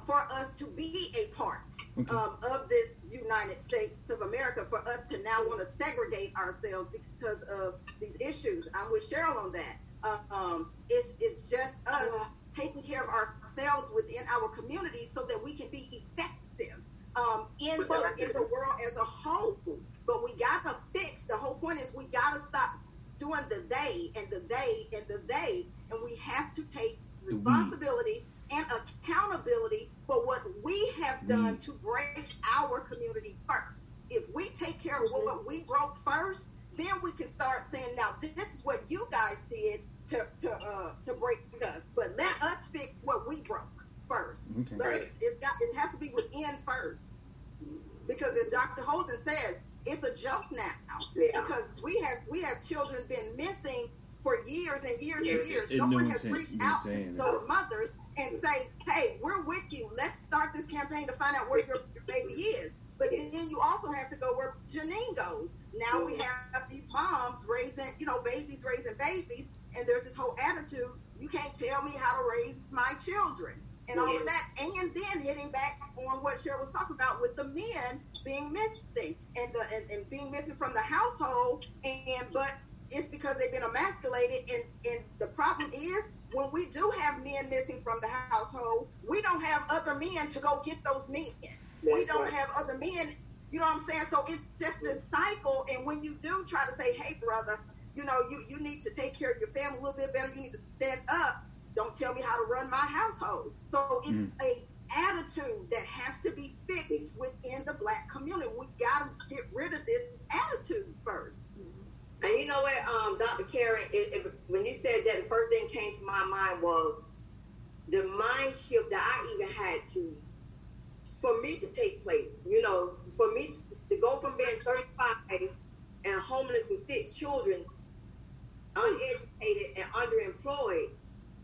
for us to be a part of this United States of America, for us to now want to segregate ourselves because of these issues. I'm with Cheryl on that. It's just us taking care of ourselves within our community so that we can be effective in the world as a whole. But we got to fix, the whole point is we got to stop doing the they and the they and the they, and we have to take responsibility and accountability for what we have done to break our community first. if we take care of what we broke first, then we can start saying, now this is what you guys did to break us. But let us fix what we broke first. Okay. It has to be within first. Because as Dr. Holden says, it's a joke now. Yeah. Because we have children been missing for years and years and years. And No no one one's has reached out to those mothers and say, hey, we're with you. Let's start this campaign to find out where your baby is. But then you also have to go where Janine goes. Now we have these moms raising, babies raising babies, and there's this whole attitude, you can't tell me how to raise my children. And all of that, and then hitting back on what Cheryl was talking about with the men being missing and being missing from the household, but it's because they've been emasculated. And the problem is, when we do have men missing from the household, we don't have other men to go get those men. We don't have other men, you know what I'm saying? So it's just this cycle. And when you do try to say, hey, brother, you need to take care of your family a little bit better. You need to stand up. Don't tell me how to run my household. So it's a attitude that has to be fixed within the Black community. We got to get rid of this attitude first. And you know what, Dr. Karen, when you said that, the first thing came to my mind was the mind shift that I even had for me to take place. For me to go from being 35 and homeless with 6 children, uneducated and underemployed,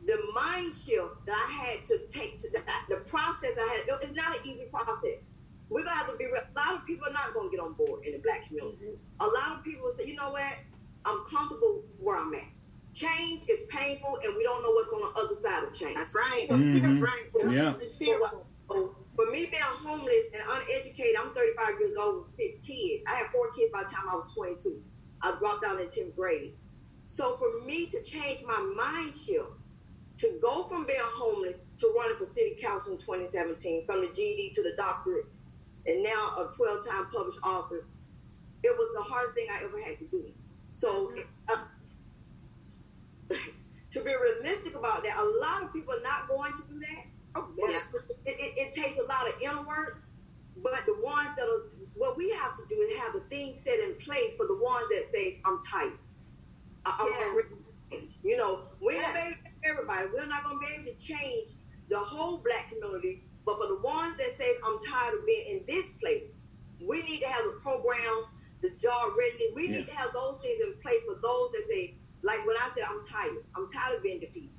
the mind shift that I had to take to the process it's not an easy process. We're going to have to be real. A lot of people are not going to get on board in the Black community. A lot of people say, you know what, I'm comfortable where I'm at. Change is painful, and we don't know what's on the other side of change. That's right. Mm-hmm. That's right. Yeah. It's fearful. So for me being homeless and uneducated, I'm 35 years old with 6 kids. I had 4 kids by the time I was 22. I dropped out in 10th grade. So for me to change my mind shift, to go from being homeless to running for city council in 2017, from the GED to the doctorate, and now a 12-time published author, it was the hardest thing I ever had to do. So to be realistic about that, a lot of people are not going to do that. Oh, yeah. It takes a lot of inner work, but the ones what we have to do is have the things set in place for the ones that says, I'm tired. I'm ready to change. We're not going to be able to everybody. We're not going to be able to change the whole Black community, but for the ones that say, I'm tired of being in this place, we need to have the programs, the job readiness. We need to have those things in place for those that say, like when I said, I'm tired of being defeated.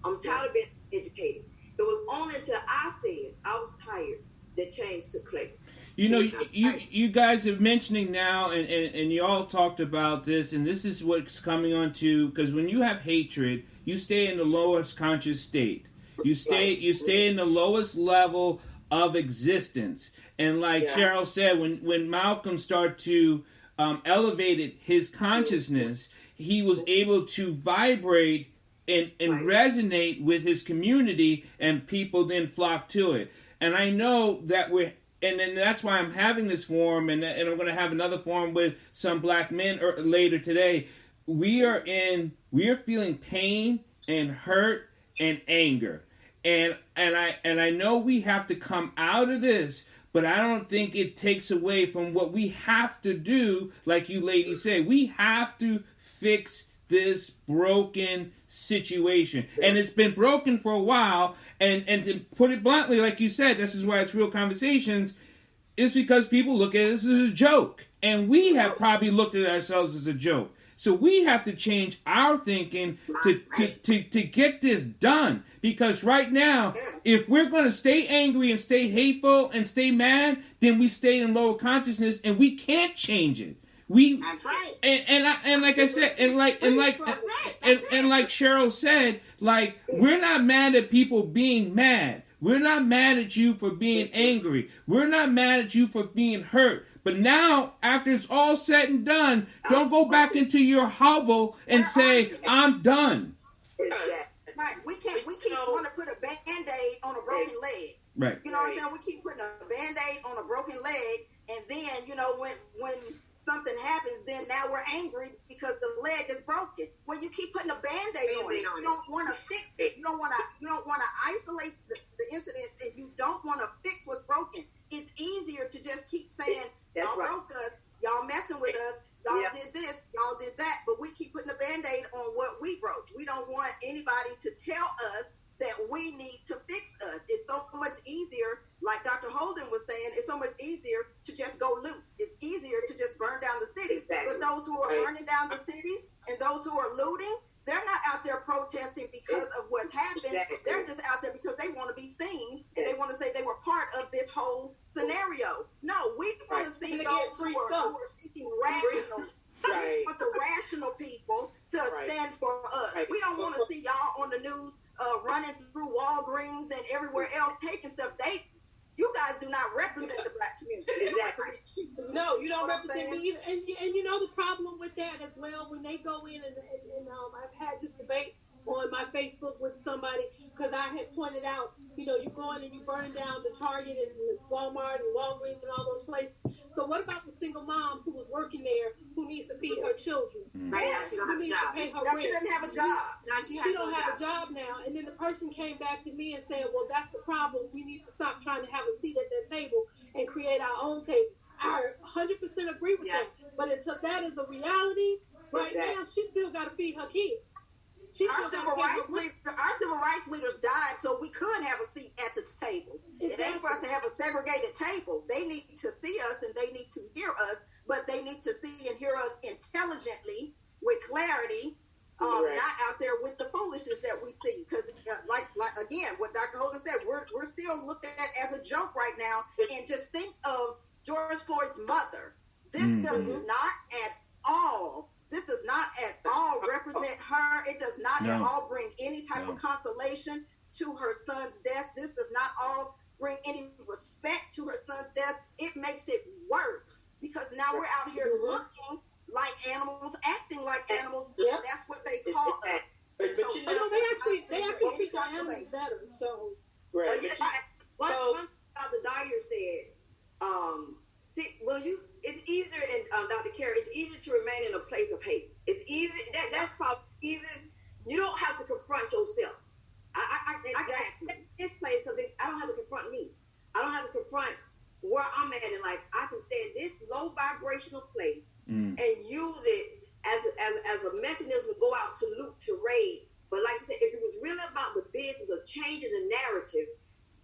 I'm tired of being educated. It was only until I said I was tired that change took place. You guys are mentioning now, and you all talked about this, and this is what's coming on to, because when you have hatred, you stay in the lowest conscious state. You stay in the lowest level of existence. And like Cheryl said, when Malcolm started to elevated his consciousness, he was able to vibrate and resonate with his community, and people then flock to it. And I know that and that's why I'm having this forum, and I'm going to have another forum with some Black men later today. We are feeling pain and hurt and anger, and I know we have to come out of this, but I don't think it takes away from what we have to do. Like you ladies say, we have to fix this broken situation, and it's been broken for a while. And to put it bluntly, like you said, this is why it's real conversations. It's because people look at this as a joke, and we have probably looked at ourselves as a joke. So we have to change our thinking to get this done. Because right now, if we're going to stay angry and stay hateful and stay mad, then we stay in lower consciousness, and we can't change it. That's right. And like I said, and like Cheryl said, like, we're not mad at people being mad. We're not mad at you for being angry. We're not mad at you for being hurt. But now, after it's all said and done, don't go back into your hovel and say, I'm done. Right. We keep want to put a Band-Aid on a broken leg. Right. You know what I'm saying? We keep putting a Band-Aid on a broken leg, and then, when something happens, then now we're angry because the leg is broken. Well, you keep putting a Band-Aid on it. You don't want to fix it. You don't want to isolate the incidents, and you don't want to fix what's broken. It's easier to just keep saying, That's y'all right. broke us. Y'all messing with us. Y'all did this. Y'all did that. But we keep putting a Band-Aid on what we broke. We don't want anybody to tell us that we need to fix us. It's so much easier, like Dr. Holden was saying, it's so much easier to just go loot. It's easier to just burn down the cities. Exactly. But those who are burning down the cities and those who are looting, they're not out there protesting because of what's happened. Exactly. They're just out there because they want to be seen and they want to say they were part of this whole scenario. No, we want to see those who are seeking rational. Right. We want the rational people to stand for us. Right. We don't want to see y'all on the news running through Walgreens and everywhere else taking stuff. You guys do not represent the Black community. Exactly. No, you don't represent me either. And you know the problem with that as well, when they go in and I've had this debate on my Facebook with somebody, because I had pointed out, you go in and you burn down the Target and the Walmart and Walgreens and all those places. So what about the single mom who was working there, who needs to feed her children? Right now, she don't have a Who needs job. to pay her Now, rent? she doesn't have a job. Now She don't have a job now. And then the person came back to me and said, well, that's the problem. We need to stop trying to have a seat at that table and create our own table. I 100% agree with that. But until that is a reality, right now, she still got to feed her kids. Our civil rights leaders died so we could have a seat at the table. Exactly. It ain't for us to have a segregated table. They need to see us and they need to hear us, but they need to see and hear us intelligently, with clarity, not out there with the foolishness that we see. Because, like again, what Dr. Holden said, we're still looked at as a joke right now. And just think of George Floyd's mother. This does not at all. This does not at all represent her. It does not at all bring any type of consolation to her son's death. This does not all bring any respect to her son's death. It makes it worse because now we're out here looking like animals, acting like animals. Yep. That's what they call us. But you know, they actually treat their animals better. So right. One Dr. Dyer said, it's easier, and Dr. Carey, it's easier to remain in a place of hate. It's easy. That's probably easiest. You don't have to confront yourself. I this place because I don't have to confront me. I don't have to confront where I'm at in life. I can stay in this low vibrational place and use it as a mechanism to go out to loot, to raid. But like I said, if it was really about the business of changing the narrative,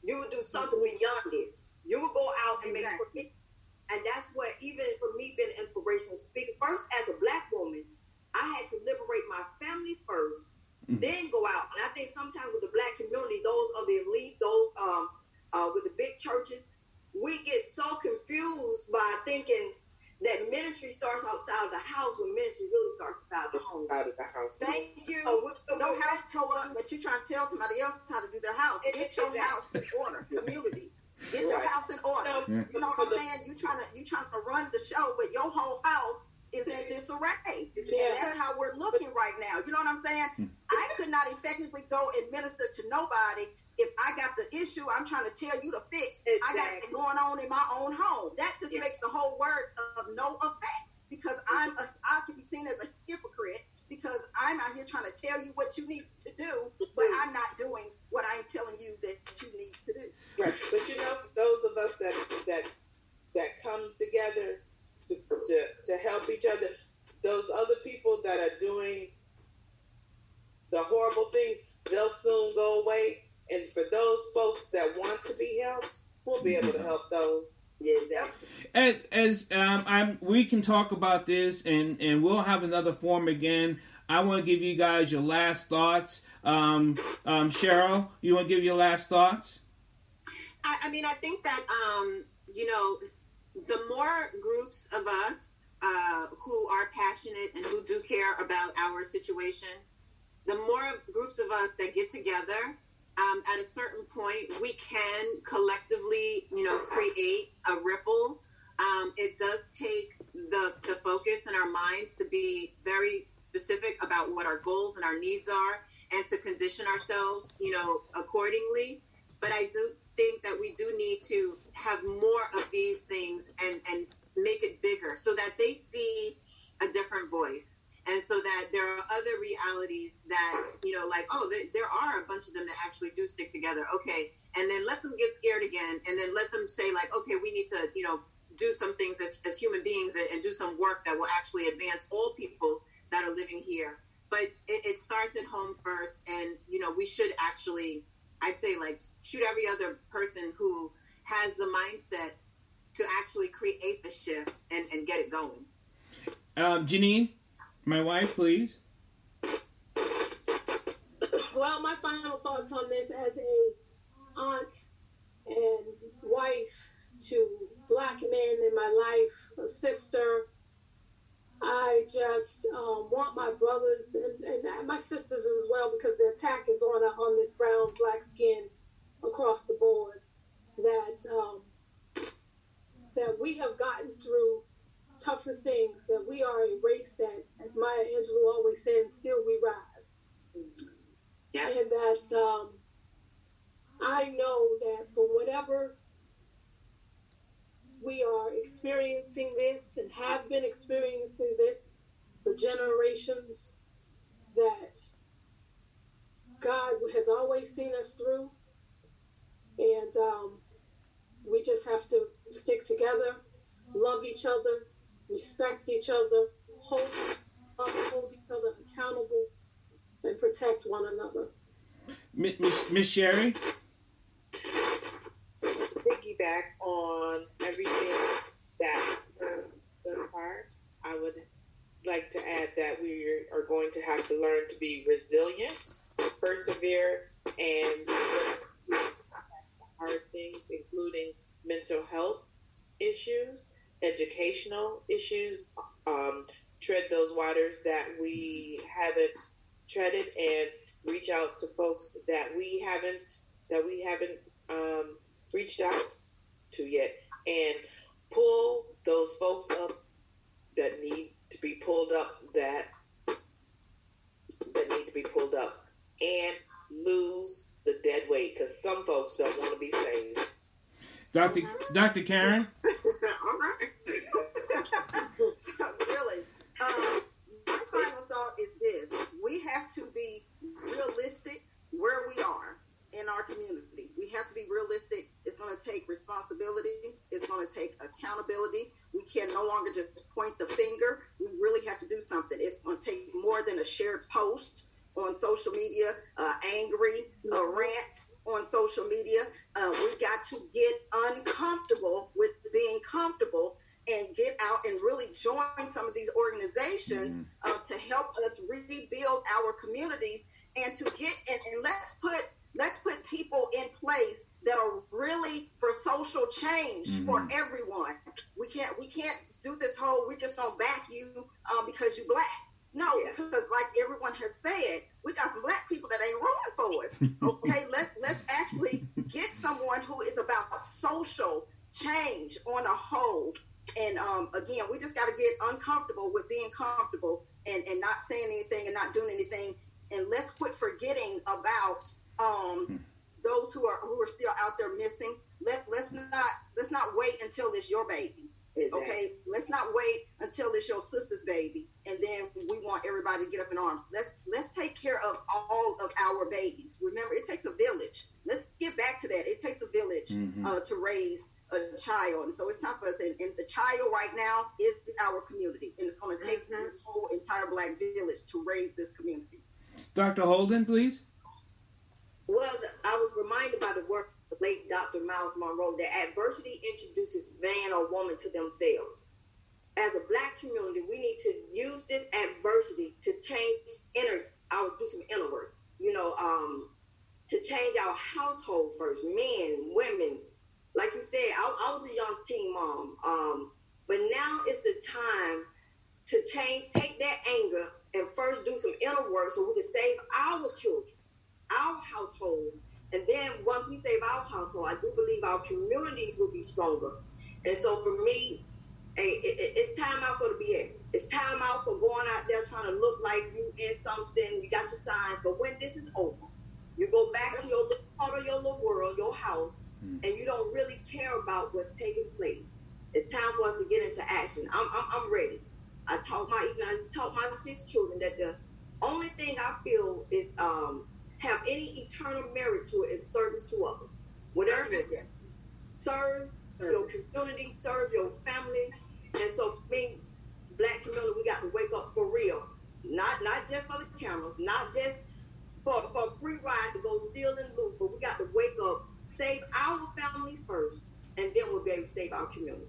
you would do something beyond this. You would go out and make. And that's what, even for me being an inspirational speaker, first as a Black woman, I had to liberate my family first, then go out. And I think sometimes with the Black community, those of the elite, those with the big churches, we get so confused by thinking that ministry starts outside of the house when ministry really starts outside of the home. Out of the house. Thank you. No house tore up, but you're trying to tell somebody else how to do their house. Get your house in order, community. Get your house in order. You know what I'm saying? You trying to run the show, but your whole house is in disarray. And that's how we're looking right now. You know what I'm saying? I could not effectively go and minister to nobody if I got the issue I'm trying to tell you to fix. I got it going on in my own home. That just makes the whole word of no effect because I could be seen as a hypocrite because I'm out here trying to tell you what you need to do, but I'm not doing what I'm telling you that you need to do. Right, but you know, those of us that come together to help each other, those other people that are doing the horrible things, they'll soon go away. And for those folks that want to be helped, we'll be able to help those. We can talk about this, and we'll have another forum again. I want to give you guys your last thoughts. Cheryl, you want to give your last thoughts? I mean, I think that, the more groups of us who are passionate and who do care about our situation, the more groups of us that get together, at a certain point, we can collectively, create a ripple. It does take the focus in our minds to be very specific about what our goals and our needs are and to condition ourselves, accordingly. But I do think that we do need to have more of these things and make it bigger so that they see a different voice. And so that there are other realities that, there are a bunch of them that actually do stick together. Okay. And then let them get scared again. And then let them say okay, we need to, do some things as human beings and do some work that will actually advance all people that are living here. But it starts at home first, and we should actually, I'd say, like, shoot every other person who has the mindset to actually create the shift and get it going. Janine, my wife, please. Well, my final thoughts on this as a aunt and wife to Black men in my life, a sister. I just want my brothers and my sisters as well, because the attack is on this brown, black skin across the board, that we have gotten through tougher things, that we are a race that, as Maya Angelou always said, still we rise. Yeah. And that I know that for whatever we are experiencing this and have been experiencing this for generations, that God has always seen us through, and we just have to stick together, love each other, respect each other, hold each other accountable, and protect one another. Miss Sherry? To piggyback on everything that apart, I would like to add that we are going to have to learn to be resilient, persevere, and hard things, including mental health issues, educational issues, tread those waters that we haven't treaded, and reach out to folks that we haven't reached out to yet, and pull those folks up that need to be pulled up, and lose the dead weight, because some folks don't want to be saved. Dr. Karen? All right. Really, my final thought is this: we have to be realistic where we are in our community. We have to be realistic. It's going to take responsibility. It's going to take accountability. We can no longer just point the finger. We really have to do something. It's going to take more than a shared post on social media, angry, a rant on social media. We've got to get uncomfortable with being comfortable and get out and really join some of these organizations to help us rebuild our communities, and to get and let's put people in place that are really for social change for everyone. We can't do this whole we just don't back you because you Black. No, because like everyone has said, we got some Black people that ain't rolling for it. Okay, let's actually get someone who is about social change on a whole. And again, we just got to get uncomfortable with being comfortable and not saying anything and not doing anything. And let's quit forgetting about those who are still out there missing. Let's not wait until it's your baby. Exactly. Okay, let's not wait until it's your sister's baby, and then we want everybody to get up in arms. Let's take care of all of our babies. Remember, it takes a village. Let's get back to that. It takes a village to raise a child, and so it's time for us. And the child right now is our community, and it's going to take this whole entire Black village to raise this community. Dr. Holden, please. Well, I was reminded by the work of the late Dr. Miles Monroe that adversity introduces man or woman to themselves. As a Black community, we need to use this adversity to change do some inner work, to change our household first, men, women. Like you said, I was a young teen mom, but now is the time to take that anger and first do some inner work so we can save our children, our household. And then once we save our household, I do believe our communities will be stronger. And so for me, it's time out for the BS. It's time out for going out there trying to look like you in something, you got your signs. But when this is over, you go back to your little part of your little world, your house, and you don't really care about what's taking place. It's time for us to get into action. I'm ready. I taught my 6 children that the only thing I feel is have any eternal merit to it is service to others. Whatever it is, serve, your community, serve your family. And so, me, black community, we got to wake up for real. Not just for the cameras, not just for free ride to go steal and loot, but we got to wake up, save our families first, and then we'll be able to save our communities.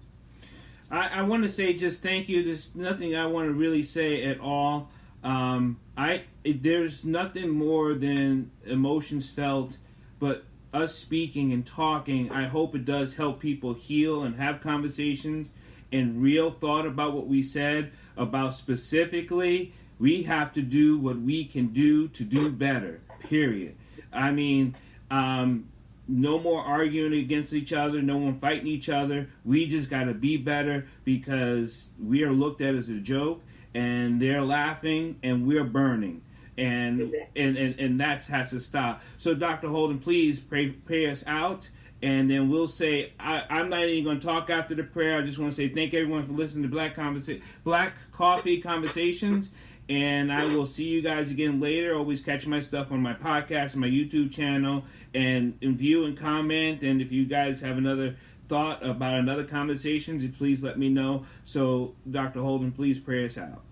I want to say just thank you. There's nothing I want to really say at all. There's nothing more than emotions felt, but us speaking and talking, I hope it does help people heal and have conversations and real thought about what we said, about specifically, we have to do what we can do to do better, period. I mean, no more arguing against each other, no one fighting each other. We just got to be better because we are looked at as a joke and they're laughing and we're burning. And that has to stop. So Dr. Holden, please pray us out. And then we'll say, I'm not even going to talk after the prayer. I just want to say thank everyone for listening to Black Coffee Conversations. And I will see you guys again later. Always catch my stuff on my podcast, my YouTube channel, and view and comment. And if you guys have another thought about another conversation, please let me know. So, Dr. Holden, please pray us out.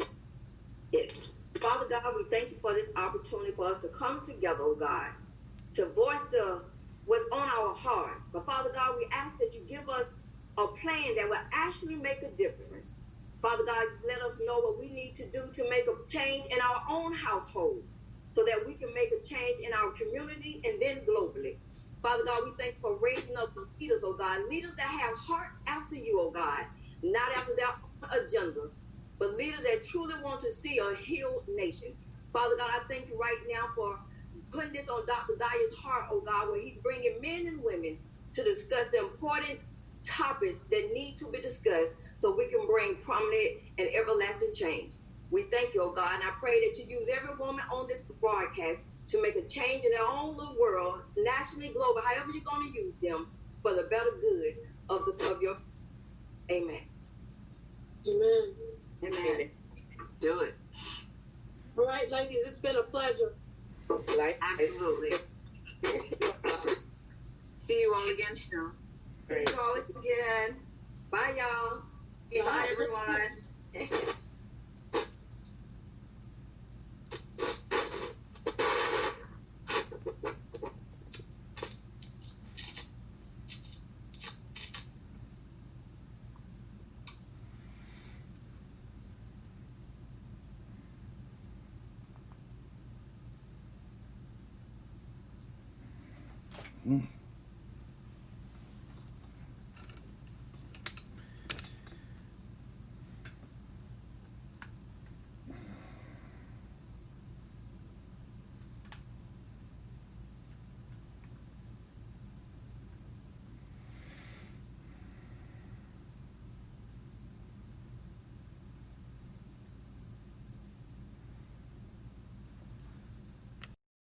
Yes. Father God, we thank you for this opportunity for us to come together, oh God, to voice what's on our hearts. But Father God, we ask that you give us a plan that will actually make a difference. Father God, let us know what we need to do to make a change in our own household so that we can make a change in our community and then globally. Father God, we thank you for raising up leaders, oh God, leaders that have heart after you, oh God, not after their own agenda, but leaders that truly want to see a healed nation. Father God, I thank you right now for putting this on Dr. Dyer's heart, oh God, where he's bringing men and women to discuss the important topics that need to be discussed so we can bring prominent and everlasting change. We thank you, oh God, and I pray that you use every woman on this broadcast to make a change in their own little world, nationally, global, however you're going to use them for the better good of your. Amen. Amen. Amen. Do it. All right, ladies, it's been a pleasure. Absolutely. See you all again soon. See you all again. Bye, y'all. Bye, everyone. Mm.